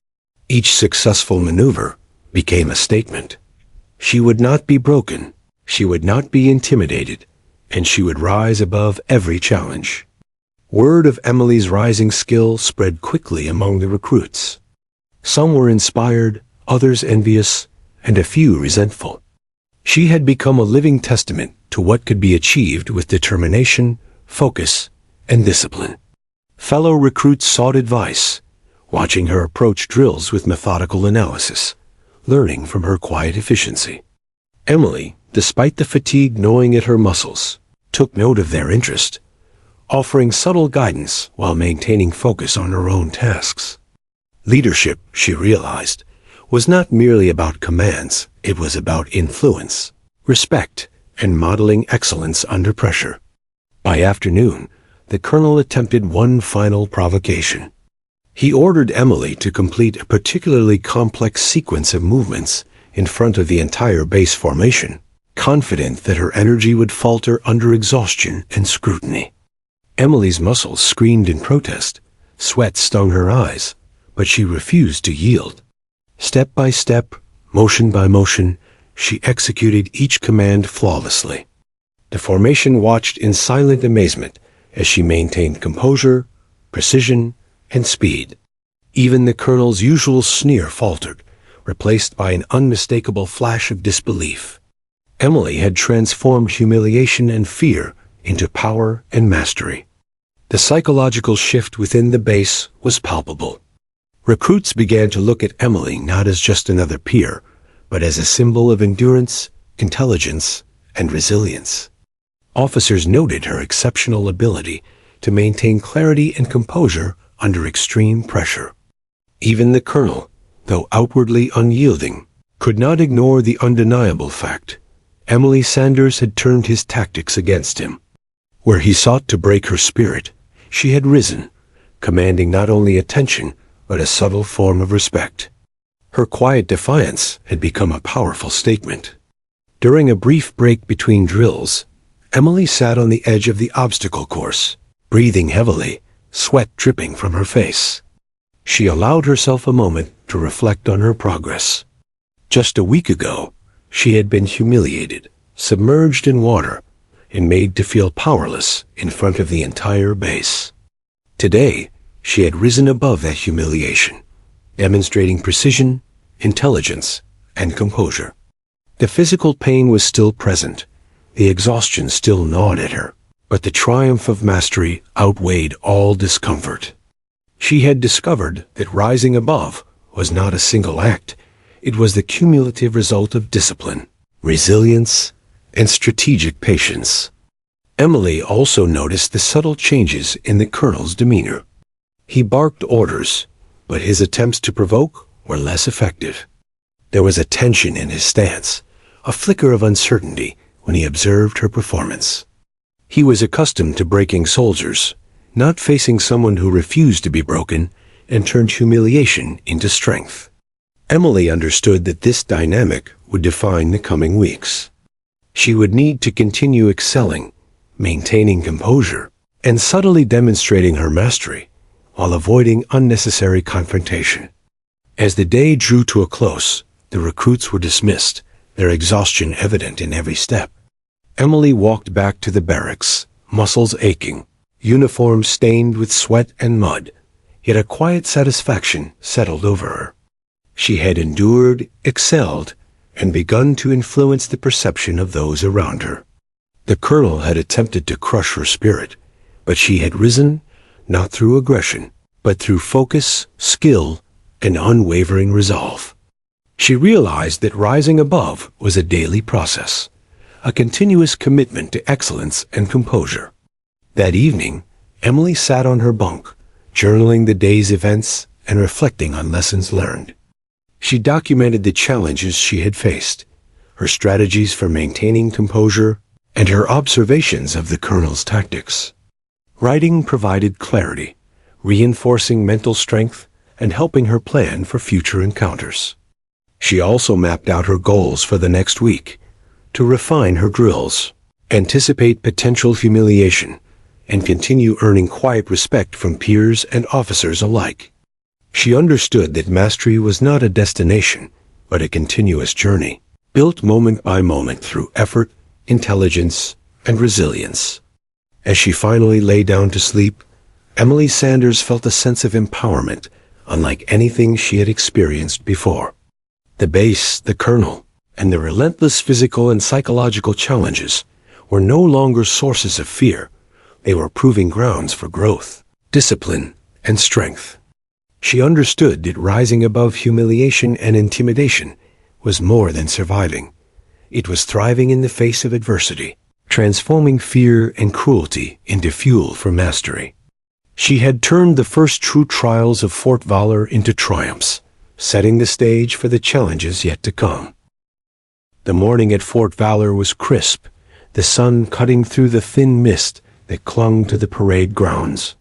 Speaker 1: Each successful maneuver became a statement. She would not be broken, she would not be intimidated, and she would rise above every challenge. Word of Emily's rising skill spread quickly among the recruits. Some were inspired, others envious, and a few resentful. She had become a living testament to what could be achieved with determination, focus, and discipline. Fellow recruits sought advice, watching her approach drills with methodical analysis, learning from her quiet efficiency. Emily, despite the fatigue gnawing at her muscles, took note of their interest, offering subtle guidance while maintaining focus on her own tasks. Leadership, she realized, was not merely about commands, it was about influence, respect, and modeling excellence under pressure. By afternoon, the colonel attempted one final provocation. He ordered Emily to complete a particularly complex sequence of movements in front of the entire base formation, confident that her energy would falter under exhaustion and scrutiny. Emily's muscles screamed in protest, sweat stung her eyes, but she refused to yield. Step by step, motion by motion, she executed each command flawlessly. The formation watched in silent amazement as she maintained composure, precision, and speed. Even the colonel's usual sneer faltered, replaced by an unmistakable flash of disbelief. Emily had transformed humiliation and fear into power and mastery. The psychological shift within the base was palpable. Recruits began to look at Emily not as just another peer, but as a symbol of endurance, intelligence, and resilience. Officers noted her exceptional ability to maintain clarity and composure under extreme pressure. Even the colonel, though outwardly unyielding, could not ignore the undeniable fact. Emily Sanders had turned his tactics against him. Where he sought to break her spirit, she had risen, commanding not only attention, but a subtle form of respect. Her quiet defiance had become a powerful statement. During a brief break between drills, Emily sat on the edge of the obstacle course, breathing heavily, sweat dripping from her face. She allowed herself a moment to reflect on her progress. Just a week ago, she had been humiliated, submerged in water, and made to feel powerless in front of the entire base. Today, she had risen above that humiliation, demonstrating precision, intelligence, and composure. The physical pain was still present, the exhaustion still gnawed at her, but the triumph of mastery outweighed all discomfort. She had discovered that rising above was not a single act. It was the cumulative result of discipline, resilience, and strategic patience. Emily also noticed the subtle changes in the colonel's demeanor. He barked orders, but his attempts to provoke were less effective. There was a tension in his stance, a flicker of uncertainty when he observed her performance. He was accustomed to breaking soldiers, not facing someone who refused to be broken and turned humiliation into strength. Emily understood that this dynamic would define the coming weeks. She would need to continue excelling, maintaining composure, and subtly demonstrating her mastery, while avoiding unnecessary confrontation. As the day drew to a close, the recruits were dismissed, their exhaustion evident in every step. Emily walked back to the barracks, muscles aching, uniform stained with sweat and mud, yet a quiet satisfaction settled over her. She had endured, excelled, and begun to influence the perception of those around her. The colonel had attempted to crush her spirit, but she had risen, not through aggression, but through focus, skill, and unwavering resolve. She realized that rising above was a daily process, a continuous commitment to excellence and composure. That evening, Emily sat on her bunk, journaling the day's events and reflecting on lessons learned. She documented the challenges she had faced, her strategies for maintaining composure, and her observations of the colonel's tactics. Writing provided clarity, reinforcing mental strength and helping her plan for future encounters. She also mapped out her goals for the next week, to refine her drills, anticipate potential humiliation, and continue earning quiet respect from peers and officers alike. She understood that mastery was not a destination, but a continuous journey, built moment by moment through effort, intelligence, and resilience. As she finally lay down to sleep, Emily Sanders felt a sense of empowerment unlike anything she had experienced before. The base, the colonel, and the relentless physical and psychological challenges were no longer sources of fear. They were proving grounds for growth, discipline, and strength. She understood that rising above humiliation and intimidation was more than surviving. It was thriving in the face of adversity, transforming fear and cruelty into fuel for mastery. She had turned the first true trials of Fort Valor into triumphs, setting the stage for the challenges yet to come. The morning at Fort Valor was crisp, the sun cutting through the thin mist that clung to the parade grounds.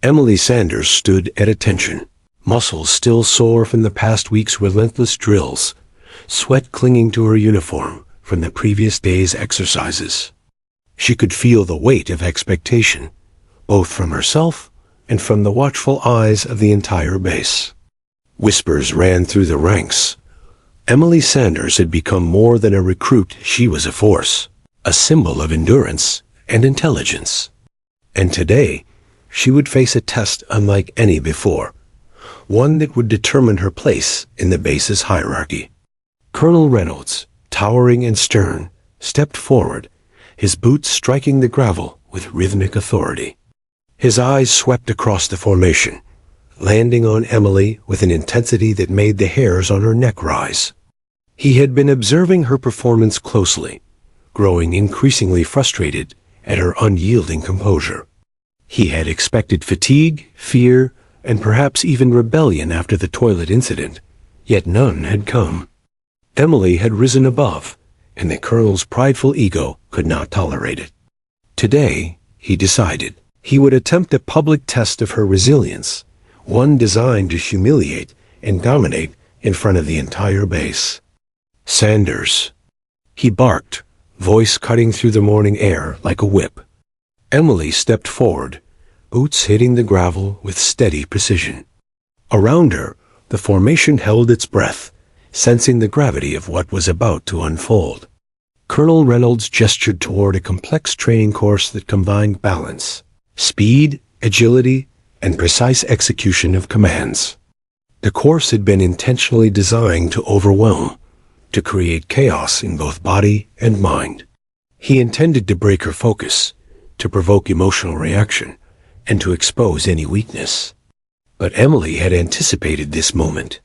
Speaker 1: Emily Sanders stood at attention, muscles still sore from the past week's relentless drills, sweat clinging to her uniform from the previous day's exercises. She could feel the weight of expectation, both from herself and from the watchful eyes of the entire base. Whispers ran through the ranks. Emily Sanders had become more than a recruit, she was a force, a symbol of endurance and intelligence. And today, she would face a test unlike any before, one that would determine her place in the base's hierarchy. Colonel Reynolds, towering and stern, stepped forward, his boots striking the gravel with rhythmic authority. His eyes swept across the formation, landing on Emily with an intensity that made the hairs on her neck rise. He had been observing her performance closely, growing increasingly frustrated at her unyielding composure. He had expected fatigue, fear, and perhaps even rebellion after the toilet incident, yet none had come. Emily had risen above, and the colonel's prideful ego could not tolerate it. Today, he decided, he would attempt a public test of her resilience, one designed to humiliate and dominate in front of the entire base. Sanders. He barked, voice cutting through the morning air like a whip. Emily stepped forward, boots hitting the gravel with steady precision. Around her, the formation held its breath, sensing the gravity of what was about to unfold. Colonel Reynolds gestured toward a complex training course that combined balance, speed, agility, and precise execution of commands. The course had been intentionally designed to overwhelm, to create chaos in both body and mind. He intended to break her focus, to provoke emotional reaction, and to expose any weakness. But Emily had anticipated this moment.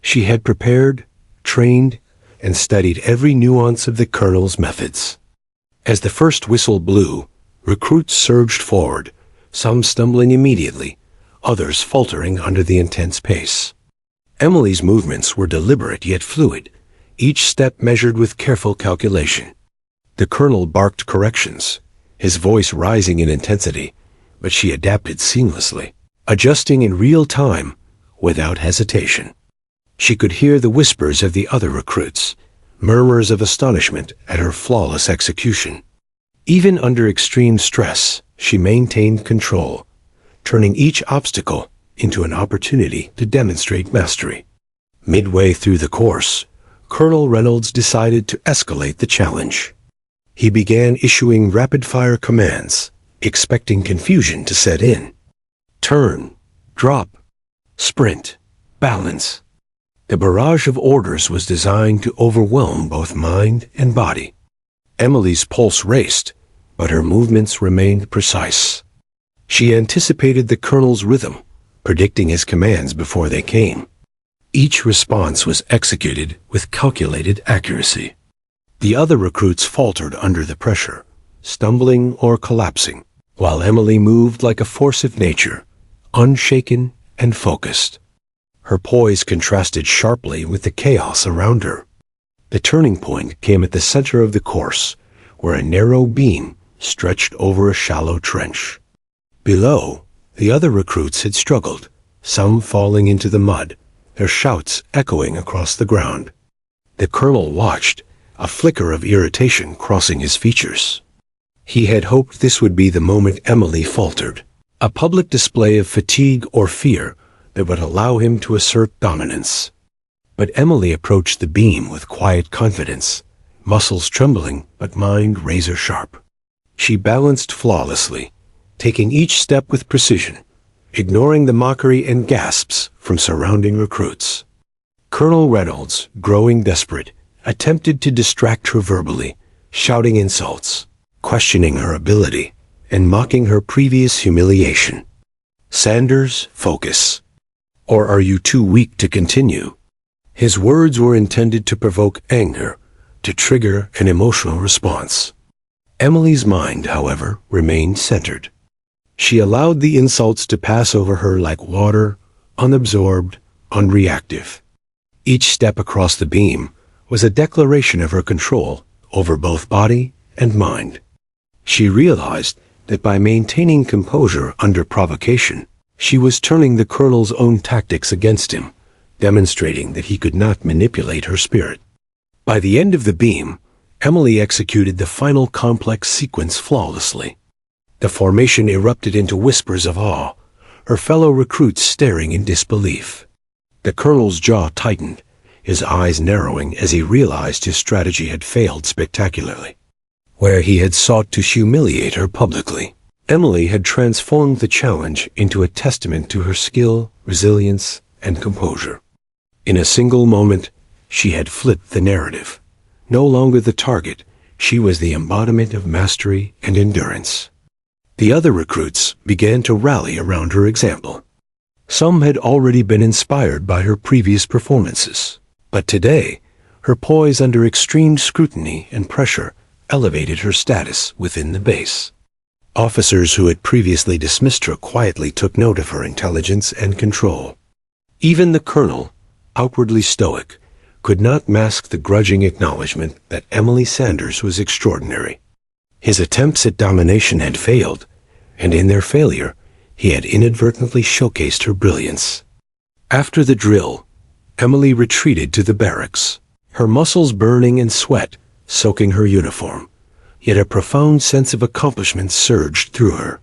Speaker 1: She had prepared, trained, and studied every nuance of the colonel's methods. As the first whistle blew, recruits surged forward, some stumbling immediately, others faltering under the intense pace. Emily's movements were deliberate yet fluid, each step measured with careful calculation. The colonel barked corrections, his voice rising in intensity, but she adapted seamlessly, adjusting in real time, without hesitation. She could hear the whispers of the other recruits, murmurs of astonishment at her flawless execution. Even under extreme stress, she maintained control, turning each obstacle into an opportunity to demonstrate mastery. Midway through the course, Colonel Reynolds decided to escalate the challenge. He began issuing rapid-fire commands, expecting confusion to set in. Turn, drop, sprint, balance. The barrage of orders was designed to overwhelm both mind and body. Emily's pulse raced, but her movements remained precise. She anticipated the colonel's rhythm, predicting his commands before they came. Each response was executed with calculated accuracy. The other recruits faltered under the pressure, stumbling or collapsing, while Emily moved like a force of nature, unshaken and focused. Her poise contrasted sharply with the chaos around her. The turning point came at the center of the course, where a narrow beam stretched over a shallow trench. Below, the other recruits had struggled, some falling into the mud, their shouts echoing across the ground. The colonel watched, a flicker of irritation crossing his features. He had hoped this would be the moment Emily faltered, a public display of fatigue or fear that would allow him to assert dominance. But Emily approached the beam with quiet confidence, muscles trembling but mind razor-sharp. She balanced flawlessly, taking each step with precision, ignoring the mockery and gasps from surrounding recruits. Colonel Reynolds, growing desperate, attempted to distract her verbally, shouting insults, questioning her ability, and mocking her previous humiliation. Sanders, focus. Or are you too weak to continue? His words were intended to provoke anger, to trigger an emotional response. Emily's mind, however, remained centered. She allowed the insults to pass over her like water, unabsorbed, unreactive. Each step across the beam was a declaration of her control over both body and mind. She realized that by maintaining composure under provocation, She was turning the colonel's own tactics against him, demonstrating that he could not manipulate her spirit. By the end of the beam, Emily executed the final complex sequence flawlessly. The formation erupted into whispers of awe, her fellow recruits staring in disbelief. The colonel's jaw tightened, his eyes narrowing as he realized his strategy had failed spectacularly. Where he had sought to humiliate her publicly, Emily had transformed the challenge into a testament to her skill, resilience, and composure. In a single moment, she had flipped the narrative. No longer the target, she was the embodiment of mastery and endurance. The other recruits began to rally around her example. Some had already been inspired by her previous performances, but today, her poise under extreme scrutiny and pressure elevated her status within the base. Officers who had previously dismissed her quietly took note of her intelligence and control. Even the colonel, outwardly stoic, could not mask the grudging acknowledgement that Emily Sanders was extraordinary. His attempts at domination had failed, and in their failure, he had inadvertently showcased her brilliance. After the drill, Emily retreated to the barracks, her muscles burning in sweat, soaking her uniform. Yet a profound sense of accomplishment surged through her.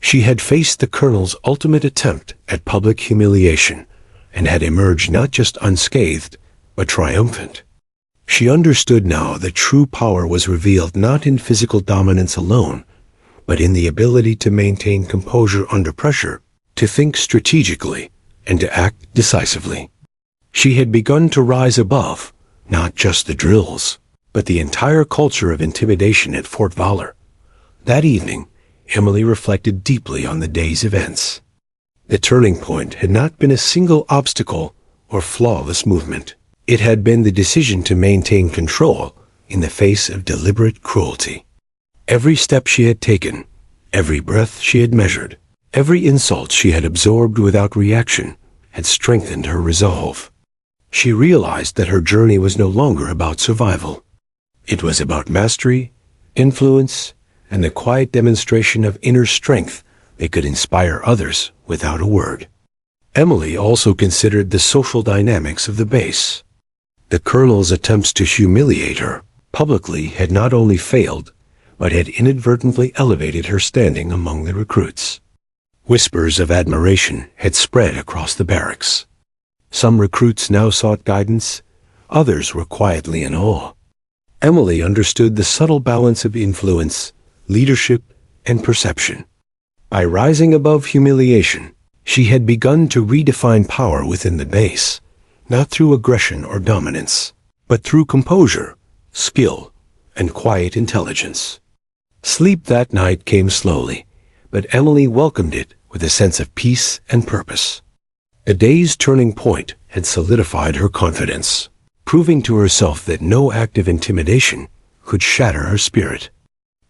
Speaker 1: She had faced the colonel's ultimate attempt at public humiliation, and had emerged not just unscathed, but triumphant. She understood now that true power was revealed not in physical dominance alone, but in the ability to maintain composure under pressure, to think strategically, and to act decisively. She had begun to rise above, not just the drills, but the entire culture of intimidation at Fort Valor. That evening, Emily reflected deeply on the day's events. The turning point had not been a single obstacle or flawless movement. It had been the decision to maintain control in the face of deliberate cruelty. Every step she had taken, every breath she had measured, every insult she had absorbed without reaction, had strengthened her resolve. She realized that her journey was no longer about survival. It was about mastery, influence, and the quiet demonstration of inner strength that could inspire others without a word. Emily also considered the social dynamics of the base. The colonel's attempts to humiliate her publicly had not only failed, but had inadvertently elevated her standing among the recruits. Whispers of admiration had spread across the barracks. Some recruits now sought guidance, others were quietly in awe. Emily understood the subtle balance of influence, leadership, and perception. By rising above humiliation, she had begun to redefine power within the base, not through aggression or dominance, but through composure, skill, and quiet intelligence. Sleep that night came slowly, but Emily welcomed it with a sense of peace and purpose. The day's turning point had solidified her confidence, proving to herself that no act of intimidation could shatter her spirit.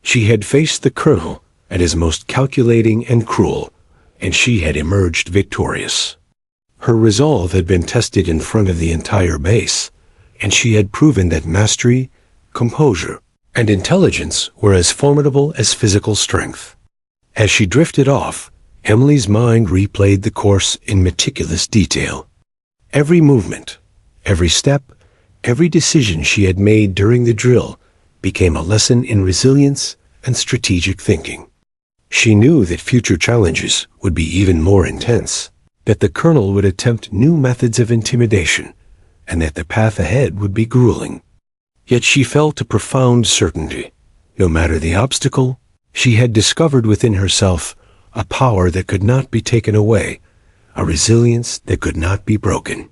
Speaker 1: She had faced the colonel at his most calculating and cruel, and she had emerged victorious. Her resolve had been tested in front of the entire base, and she had proven that mastery, composure, and intelligence were as formidable as physical strength. As she drifted off, Emily's mind replayed the course in meticulous detail. Every movement, every step, every decision she had made during the drill became a lesson in resilience and strategic thinking. She knew that future challenges would be even more intense, that the colonel would attempt new methods of intimidation, and that the path ahead would be grueling. Yet she felt a profound certainty. No matter the obstacle, she had discovered within herself a power that could not be taken away, a resilience that could not be broken.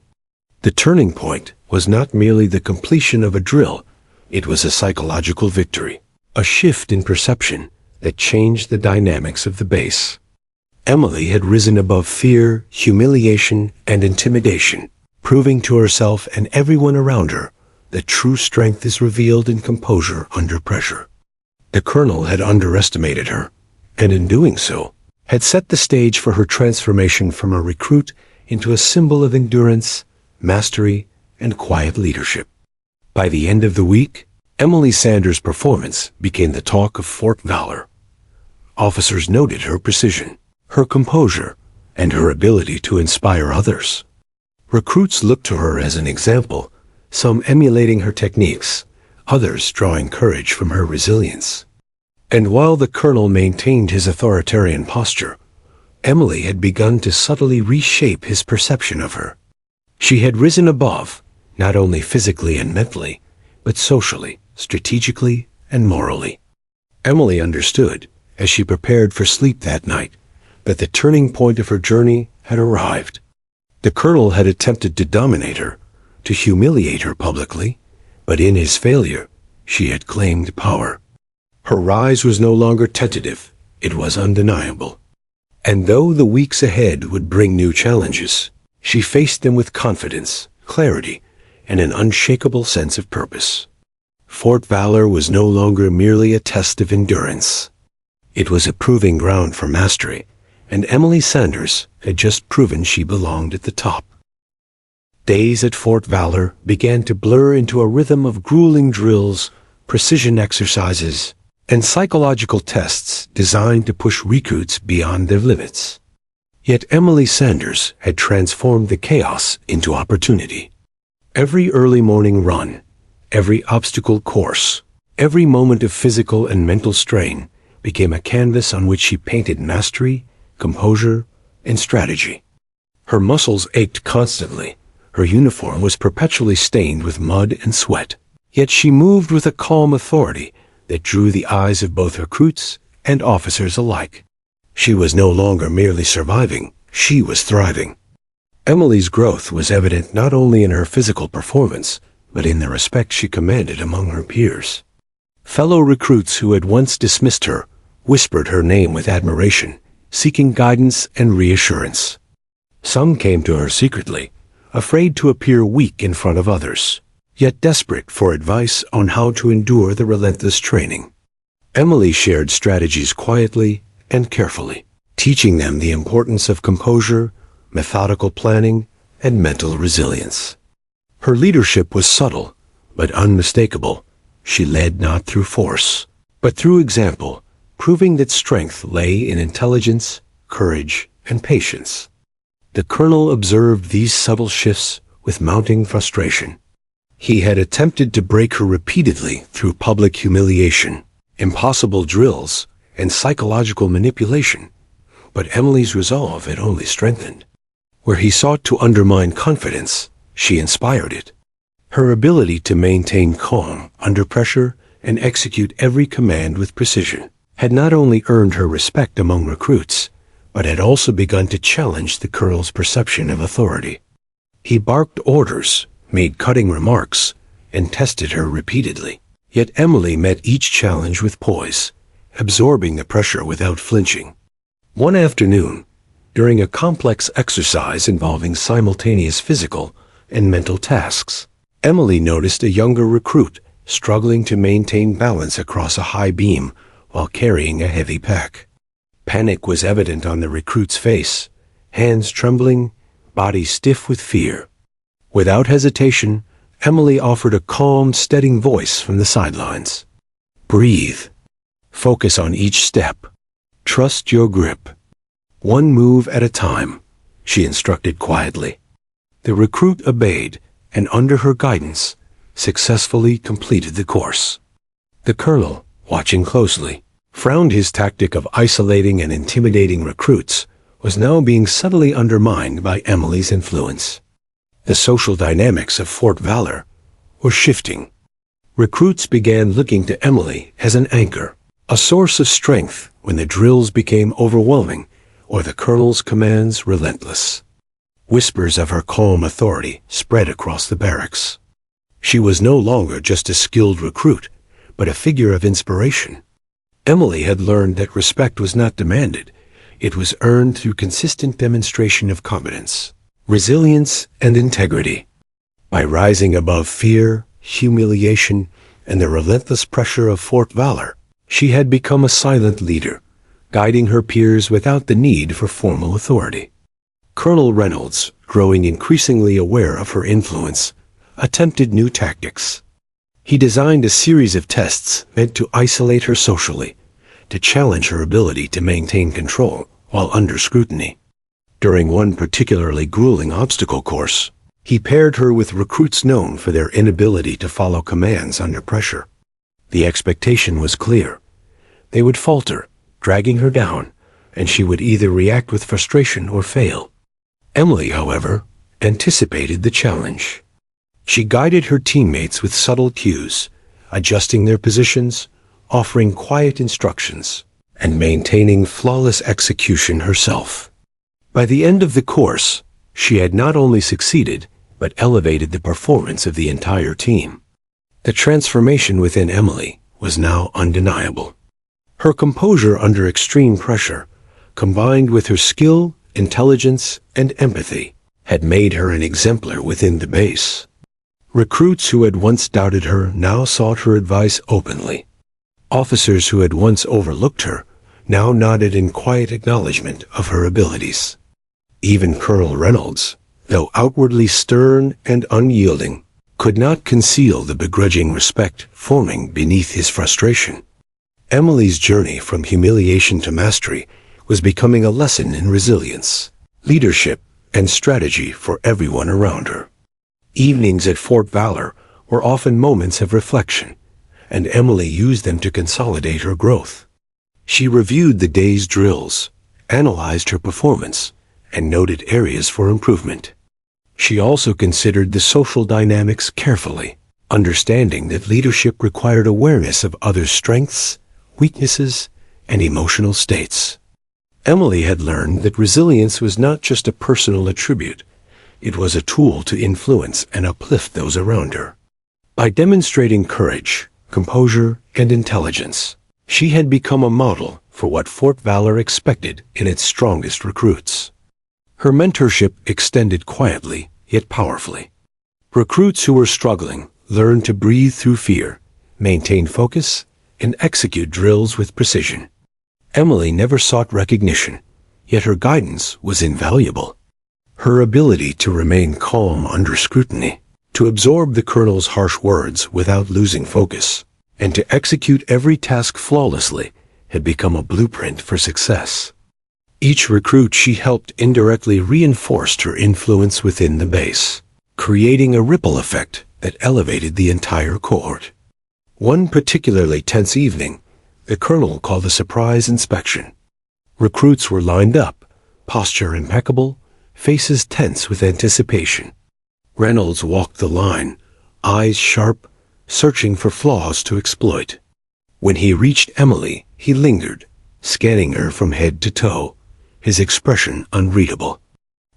Speaker 1: The turning point was not merely the completion of a drill, it was a psychological victory, a shift in perception that changed the dynamics of the base. Emily had risen above fear, humiliation, and intimidation, proving to herself and everyone around her that true strength is revealed in composure under pressure. The colonel had underestimated her, and in doing so, had set the stage for her transformation from a recruit into a symbol of endurance, mastery, and quiet leadership. By the end of the week, Emily Sanders' performance became the talk of Fort Valor. Officers noted her precision, her composure, and her ability to inspire others. Recruits looked to her as an example, some emulating her techniques, others drawing courage from her resilience. And while the colonel maintained his authoritarian posture, Emily had begun to subtly reshape his perception of her. She had risen above, not only physically and mentally, but socially, strategically, and morally. Emily understood, as she prepared for sleep that night, that the turning point of her journey had arrived. The colonel had attempted to dominate her, to humiliate her publicly, but in his failure, she had claimed power. Her rise was no longer tentative, it was undeniable. And though the weeks ahead would bring new challenges, she faced them with confidence, clarity, and an unshakable sense of purpose. Fort Valor was no longer merely a test of endurance. It was a proving ground for mastery, and Emily Sanders had just proven she belonged at the top. Days at Fort Valor began to blur into a rhythm of grueling drills, precision exercises, and psychological tests designed to push recruits beyond their limits. Yet Emily Sanders had transformed the chaos into opportunity. Every early morning run, every obstacle course, every moment of physical and mental strain became a canvas on which she painted mastery, composure, and strategy. Her muscles ached constantly. Her uniform was perpetually stained with mud and sweat. Yet she moved with a calm authority that drew the eyes of both recruits and officers alike. She was no longer merely surviving, she was thriving. Emily's growth was evident not only in her physical performance, but in the respect she commanded among her peers. Fellow recruits who had once dismissed her whispered her name with admiration, seeking guidance and reassurance. Some came to her secretly, afraid to appear weak in front of others, yet desperate for advice on how to endure the relentless training. Emily shared strategies quietly and carefully, teaching them the importance of composure, methodical planning, and mental resilience. Her leadership was subtle, but unmistakable. She led not through force, but through example, proving that strength lay in intelligence, courage, and patience. The colonel observed these subtle shifts with mounting frustration. He had attempted to break her repeatedly through public humiliation, impossible drills, and psychological manipulation, but Emily's resolve had only strengthened. Where he sought to undermine confidence, she inspired it. Her ability to maintain calm under pressure and execute every command with precision had not only earned her respect among recruits, but had also begun to challenge the colonel's perception of authority. He barked orders, made cutting remarks, and tested her repeatedly. Yet Emily met each challenge with poise, absorbing the pressure without flinching. One afternoon, during a complex exercise involving simultaneous physical and mental tasks, Emily noticed a younger recruit struggling to maintain balance across a high beam while carrying a heavy pack. Panic was evident on the recruit's face, hands trembling, body stiff with fear. Without hesitation, Emily offered a calm, steadying voice from the sidelines. Breathe. Focus on each step. Trust your grip. One move at a time, she instructed quietly. The recruit obeyed, and under her guidance, successfully completed the course. The colonel, watching closely, frowned. His tactic of isolating and intimidating recruits was now being subtly undermined by Emily's influence. The social dynamics of Fort Valor were shifting. Recruits began looking to Emily as an anchor, a source of strength when the drills became overwhelming or the colonel's commands relentless. Whispers of her calm authority spread across the barracks. She was no longer just a skilled recruit, but a figure of inspiration. Emily had learned that respect was not demanded. It was earned through consistent demonstration of competence, resilience, and integrity. By rising above fear, humiliation, and the relentless pressure of Fort Valor, she had become a silent leader, guiding her peers without the need for formal authority. Colonel Reynolds, growing increasingly aware of her influence, attempted new tactics. He designed a series of tests meant to isolate her socially, to challenge her ability to maintain control while under scrutiny. During one particularly grueling obstacle course, he paired her with recruits known for their inability to follow commands under pressure. The expectation was clear. They would falter, dragging her down, and she would either react with frustration or fail. Emily, however, anticipated the challenge. She guided her teammates with subtle cues, adjusting their positions, offering quiet instructions, and maintaining flawless execution herself. By the end of the course, she had not only succeeded, but elevated the performance of the entire team. The transformation within Emily was now undeniable. Her composure under extreme pressure, combined with her skill, intelligence, and empathy, had made her an exemplar within the base. Recruits who had once doubted her now sought her advice openly. Officers who had once overlooked her now nodded in quiet acknowledgement of her abilities. Even Colonel Reynolds, though outwardly stern and unyielding, could not conceal the begrudging respect forming beneath his frustration. Emily's journey from humiliation to mastery was becoming a lesson in resilience, leadership, and strategy for everyone around her. Evenings at Fort Valor were often moments of reflection, and Emily used them to consolidate her growth. She reviewed the day's drills, analyzed her performance, and noted areas for improvement. She also considered the social dynamics carefully, understanding that leadership required awareness of others' strengths, weaknesses, and emotional states. Emily had learned that resilience was not just a personal attribute, it was a tool to influence and uplift those around her. By demonstrating courage, composure, and intelligence, she had become a model for what Fort Valor expected in its strongest recruits. Her mentorship extended quietly, yet powerfully. Recruits who were struggling learned to breathe through fear, maintain focus, and execute drills with precision. Emily never sought recognition, yet her guidance was invaluable. Her ability to remain calm under scrutiny, to absorb the colonel's harsh words without losing focus, and to execute every task flawlessly had become a blueprint for success. Each recruit she helped indirectly reinforced her influence within the base, creating a ripple effect that elevated the entire cohort. One particularly tense evening, the colonel called a surprise inspection. Recruits were lined up, posture impeccable, faces tense with anticipation. Reynolds walked the line, eyes sharp, searching for flaws to exploit. When he reached Emily, he lingered, scanning her from head to toe, his expression unreadable.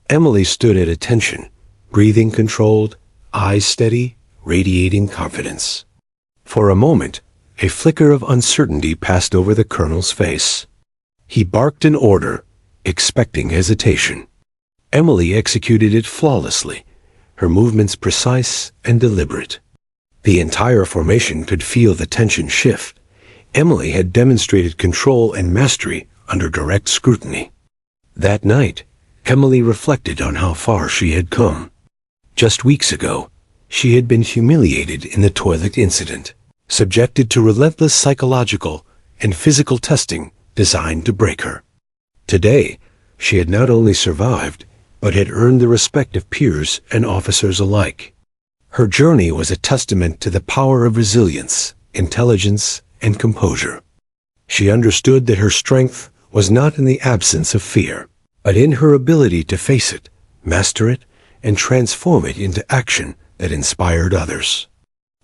Speaker 1: Emily stood at attention, breathing controlled, eyes steady, radiating confidence. For a moment, a flicker of uncertainty passed over the colonel's face. He barked an order, expecting hesitation. Emily executed it flawlessly, her movements precise and deliberate. The entire formation could feel the tension shift. Emily had demonstrated control and mastery under direct scrutiny. That night, Emily reflected on how far she had come. Just weeks ago, she had been humiliated in the toilet incident, subjected to relentless psychological and physical testing designed to break her. Today, she had not only survived, but had earned the respect of peers and officers alike. Her journey was a testament to the power of resilience, intelligence, and composure. She understood that her strength was not in the absence of fear, but in her ability to face it, master it, and transform it into action that inspired others.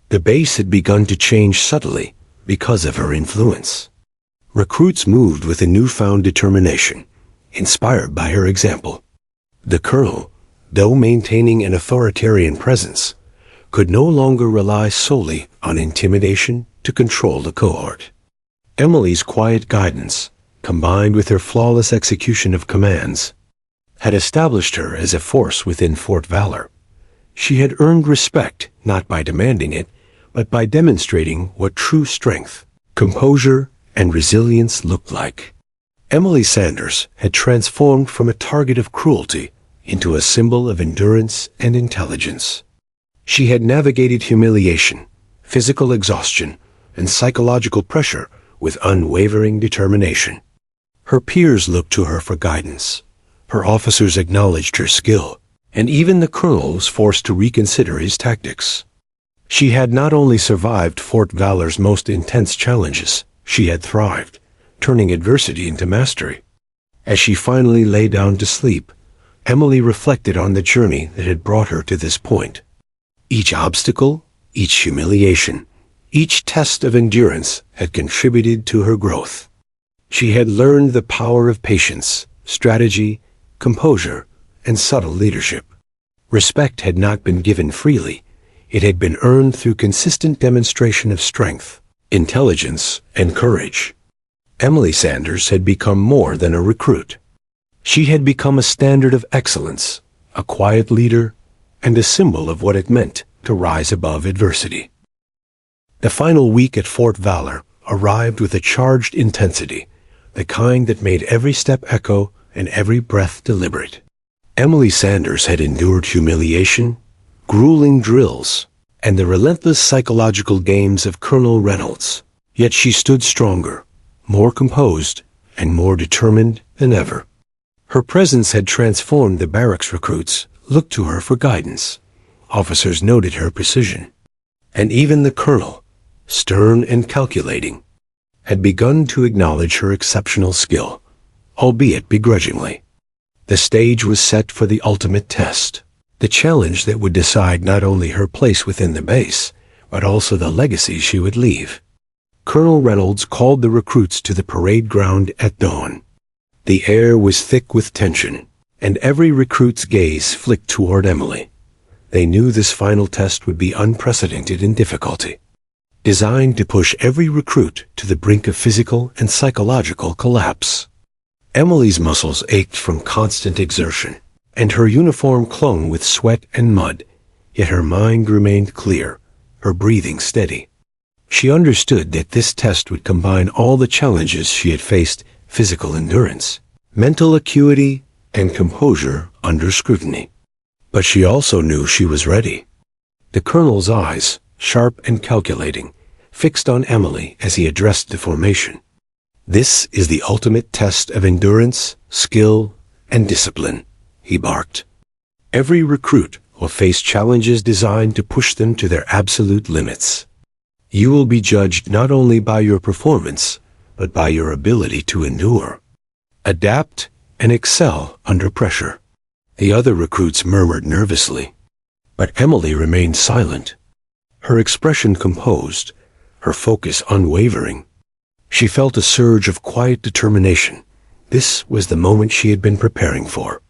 Speaker 1: The base had begun to change subtly because of her influence. Recruits moved with a newfound determination, inspired by her example. The colonel, though maintaining an authoritarian presence, could no longer rely solely on intimidation to control the cohort. Emily's quiet guidance, combined with her flawless execution of commands, had established her as a force within Fort Valor. She had earned respect not by demanding it, but by demonstrating what true strength, composure, and resilience looked like. Emily Sanders had transformed from a target of cruelty into a symbol of endurance and intelligence. She had navigated humiliation, physical exhaustion, and psychological pressure with unwavering determination. Her peers looked to her for guidance, Her officers acknowledged her skill, and even the colonel was forced to reconsider his tactics. She had not only survived Fort Valor's most intense challenges, she had thrived, turning adversity into mastery. As she finally lay down to sleep, Emily reflected on the journey that had brought her to this point. Each obstacle, each humiliation, each test of endurance had contributed to her growth. She had learned the power of patience, strategy, composure, and subtle leadership. Respect had not been given freely. It had been earned through consistent demonstration of strength, intelligence, and courage. Emily Sanders had become more than a recruit. She had become a standard of excellence, a quiet leader, and a symbol of what it meant to rise above adversity. The final week at Fort Valor arrived with a charged intensity, the kind that made every step echo and every breath deliberate. Emily Sanders had endured humiliation, grueling drills, and the relentless psychological games of Colonel Reynolds, yet she stood stronger, more composed, and more determined than ever. Her presence had transformed the barracks. Recruits looked to her for guidance. Officers noted her precision. And even the colonel, stern and calculating, had begun to acknowledge her exceptional skill, albeit begrudgingly. The stage was set for the ultimate test, the challenge that would decide not only her place within the base, but also the legacy she would leave. Colonel Reynolds called the recruits to the parade ground at dawn. The air was thick with tension, and every recruit's gaze flicked toward Emily. They knew this final test would be unprecedented in difficulty, designed to push every recruit to the brink of physical and psychological collapse. Emily's muscles ached from constant exertion, and her uniform clung with sweat and mud, yet her mind remained clear, her breathing steady. She understood that this test would combine all the challenges she had faced: physical endurance, mental acuity, and composure under scrutiny. But she also knew she was ready. The colonel's eyes, sharp and calculating, fixed on Emily as he addressed the formation. "This is the ultimate test of endurance, skill, and discipline," he barked. "Every recruit will face challenges designed to push them to their absolute limits. You will be judged not only by your performance, but by your ability to endure, adapt, and excel under pressure." The other recruits murmured nervously, but Emily remained silent, her expression composed, her focus unwavering. She felt a surge of quiet determination. This was the moment she had been preparing for.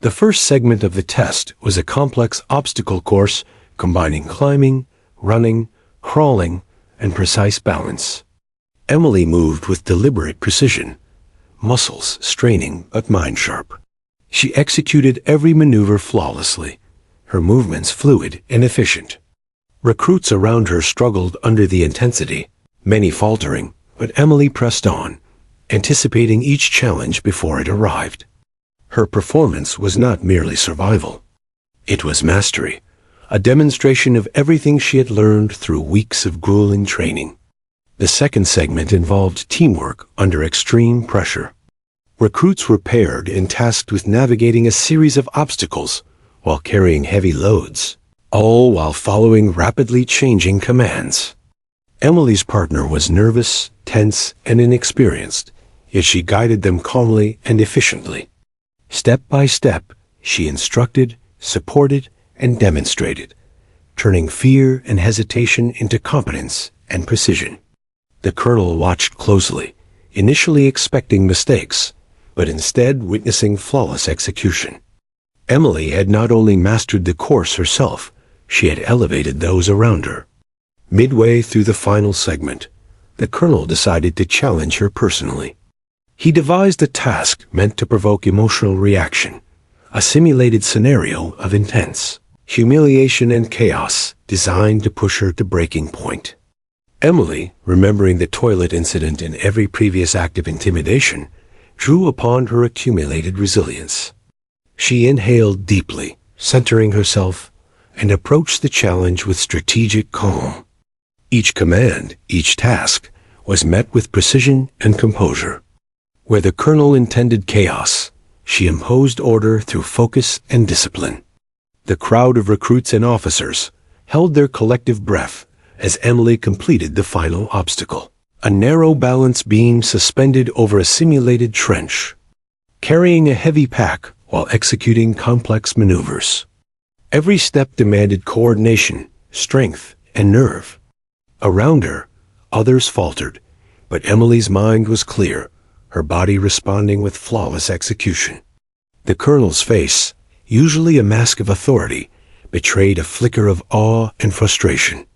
Speaker 1: The first segment of the test was a complex obstacle course combining climbing, running, crawling, and precise balance. Emily moved with deliberate precision, muscles straining but mind sharp. She executed every maneuver flawlessly, her movements fluid and efficient. Recruits around her struggled under the intensity, many faltering, but Emily pressed on, anticipating each challenge before it arrived. Her performance was not merely survival. It was mastery, a demonstration of everything she had learned through weeks of grueling training. The second segment involved teamwork under extreme pressure. Recruits were paired and tasked with navigating a series of obstacles while carrying heavy loads, all while following rapidly changing commands. Emily's partner was nervous, tense, and inexperienced, yet she guided them calmly and efficiently. Step by step, she instructed, supported, and demonstrated, turning fear and hesitation into competence and precision. The colonel watched closely, initially expecting mistakes, but instead witnessing flawless execution. Emily had not only mastered the course herself, she had elevated those around her. Midway through the final segment, the colonel decided to challenge her personally. He devised a task meant to provoke emotional reaction, a simulated scenario of intense humiliation and chaos designed to push her to breaking point. Emily, remembering the toilet incident and every previous act of intimidation, drew upon her accumulated resilience. She inhaled deeply, centering herself, and approached the challenge with strategic calm. Each command, each task, was met with precision and composure. Where the colonel intended chaos, she imposed order through focus and discipline. The crowd of recruits and officers held their collective breath as Emily completed the final obstacle, a narrow balance beam suspended over a simulated trench, carrying a heavy pack while executing complex maneuvers. Every step demanded coordination, strength, and nerve. Around her, others faltered, but Emily's mind was clear, her body responding with flawless execution. The colonel's face, usually a mask of authority, betrayed a flicker of awe and frustration.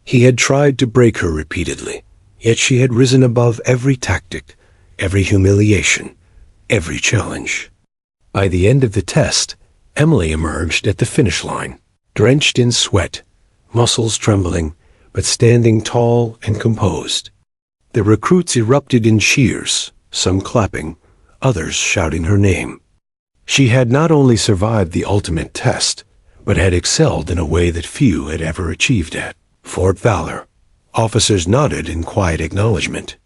Speaker 1: He had tried to break her repeatedly, yet she had risen above every tactic, every humiliation, every challenge. By the end of the test, Emily emerged at the finish line, drenched in sweat, muscles trembling, but standing tall and composed. The recruits erupted in cheers, some clapping, others shouting her name. She had not only survived the ultimate test, but had excelled in a way that few had ever achieved at Fort Valor. Officers nodded in quiet acknowledgement.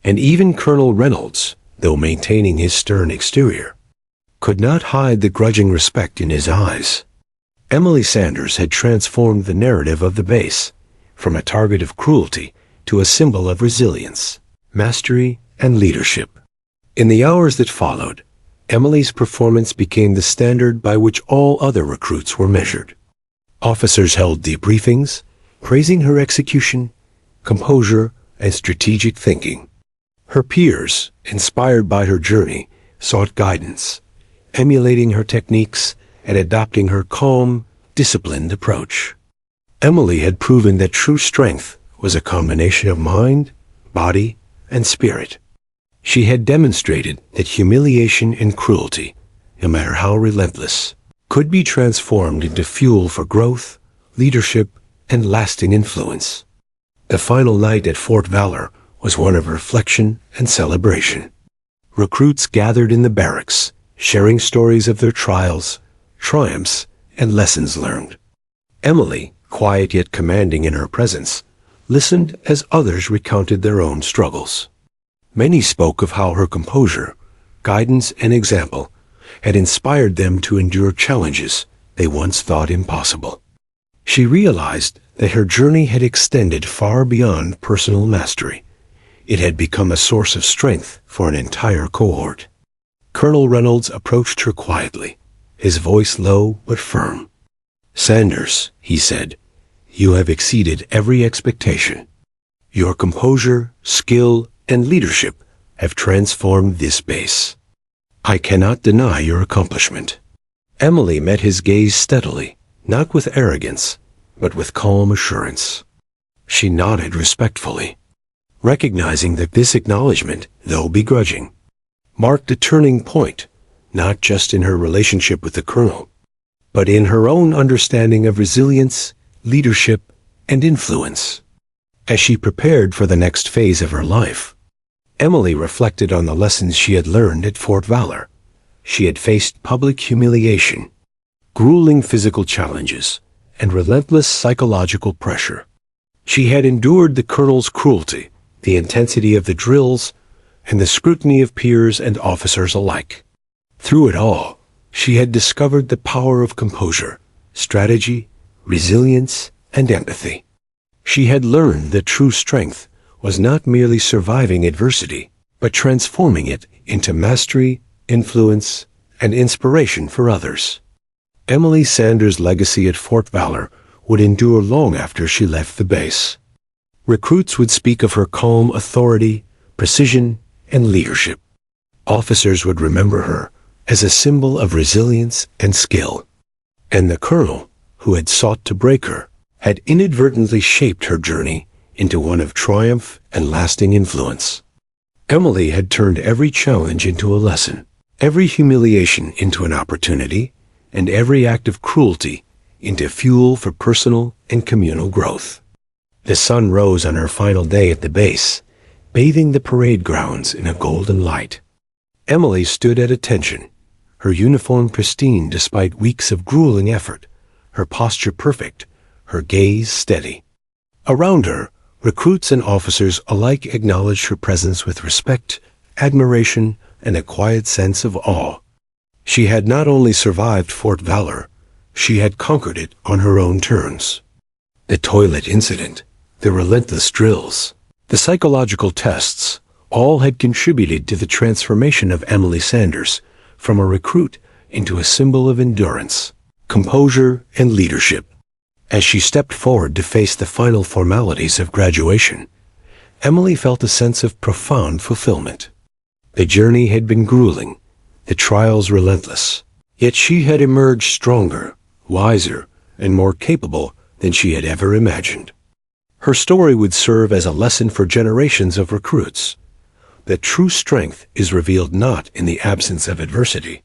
Speaker 1: And even Colonel Reynolds, though maintaining his stern exterior, could not hide the grudging respect in his eyes. Emily Sanders had transformed the narrative of the base, from a target of cruelty to a symbol of resilience, mastery, and leadership. In the hours that followed, Emily's performance became the standard by which all other recruits were measured. Officers held debriefings, praising her execution, composure, and strategic thinking. Her peers, inspired by her journey, sought guidance, emulating her techniques and adopting her calm, disciplined approach. Emily had proven that true strength was a combination of mind, body, and spirit. She had demonstrated that humiliation and cruelty, no matter how relentless, could be transformed into fuel for growth, leadership, and lasting influence. The final night at Fort Valor was one of reflection and celebration. Recruits gathered in the barracks, sharing stories of their trials, triumphs, and lessons learned. Emily, quiet yet commanding in her presence, listened as others recounted their own struggles. Many spoke of how her composure, guidance, and example had inspired them to endure challenges they once thought impossible. She realized that her journey had extended far beyond personal mastery. It had become a source of strength for an entire cohort. Colonel Reynolds approached her quietly, his voice low but firm. "Sanders," he said, "you have exceeded every expectation. Your composure, skill, and leadership have transformed this base. I cannot deny your accomplishment." Emily met his gaze steadily, not with arrogance, but with calm assurance. She nodded respectfully, recognizing that this acknowledgement, though begrudging, marked a turning point, not just in her relationship with the colonel, but in her own understanding of resilience, leadership, and influence. As she prepared for the next phase of her life, Emily reflected on the lessons she had learned at Fort Valor. She had faced public humiliation, grueling physical challenges, and relentless psychological pressure. She had endured the colonel's cruelty, the intensity of the drills, and the scrutiny of peers and officers alike. Through it all, she had discovered the power of composure, strategy, resilience, and empathy. She had learned that true strength was not merely surviving adversity, but transforming it into mastery, influence, and inspiration for others. Emily Sanders' legacy at Fort Valor would endure long after she left the base. Recruits would speak of her calm authority, precision, and leadership. Officers would remember her as a symbol of resilience and skill. And the colonel, who had sought to break her, had inadvertently shaped her journey into one of triumph and lasting influence. Emily had turned every challenge into a lesson, every humiliation into an opportunity, and every act of cruelty into fuel for personal and communal growth. The sun rose on her final day at the base, bathing the parade grounds in a golden light. Emily stood at attention, her uniform pristine despite weeks of grueling effort, her posture perfect, her gaze steady. Around her, recruits and officers alike acknowledged her presence with respect, admiration, and a quiet sense of awe. She had not only survived Fort Valor, she had conquered it on her own terms. The toilet incident, the relentless drills, the psychological tests, all had contributed to the transformation of Emily Sanders from a recruit into a symbol of endurance, composure, and leadership. As she stepped forward to face the final formalities of graduation, Emily felt a sense of profound fulfillment. The journey had been grueling, the trials relentless, yet she had emerged stronger, wiser, and more capable than she had ever imagined. Her story would serve as a lesson for generations of recruits, that true strength is revealed not in the absence of adversity,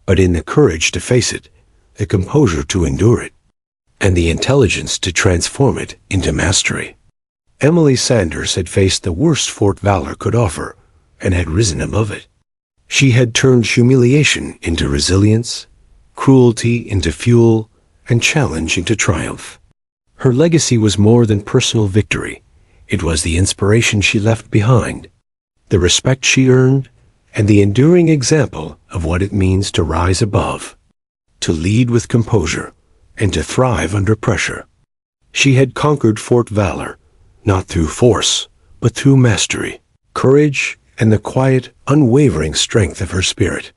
Speaker 1: but in the courage to face it, the composure to endure it, and the intelligence to transform it into mastery. Emily Sanders had faced the worst Fort Valor could offer and had risen above it. She had turned humiliation into resilience, cruelty into fuel, and challenge into triumph. Her legacy was more than personal victory. It was the inspiration she left behind, the respect she earned, and the enduring example of what it means to rise above, to lead with composure, and to thrive under pressure. She had conquered Fort Valor, not through force, but through mastery, courage, and the quiet, unwavering strength of her spirit.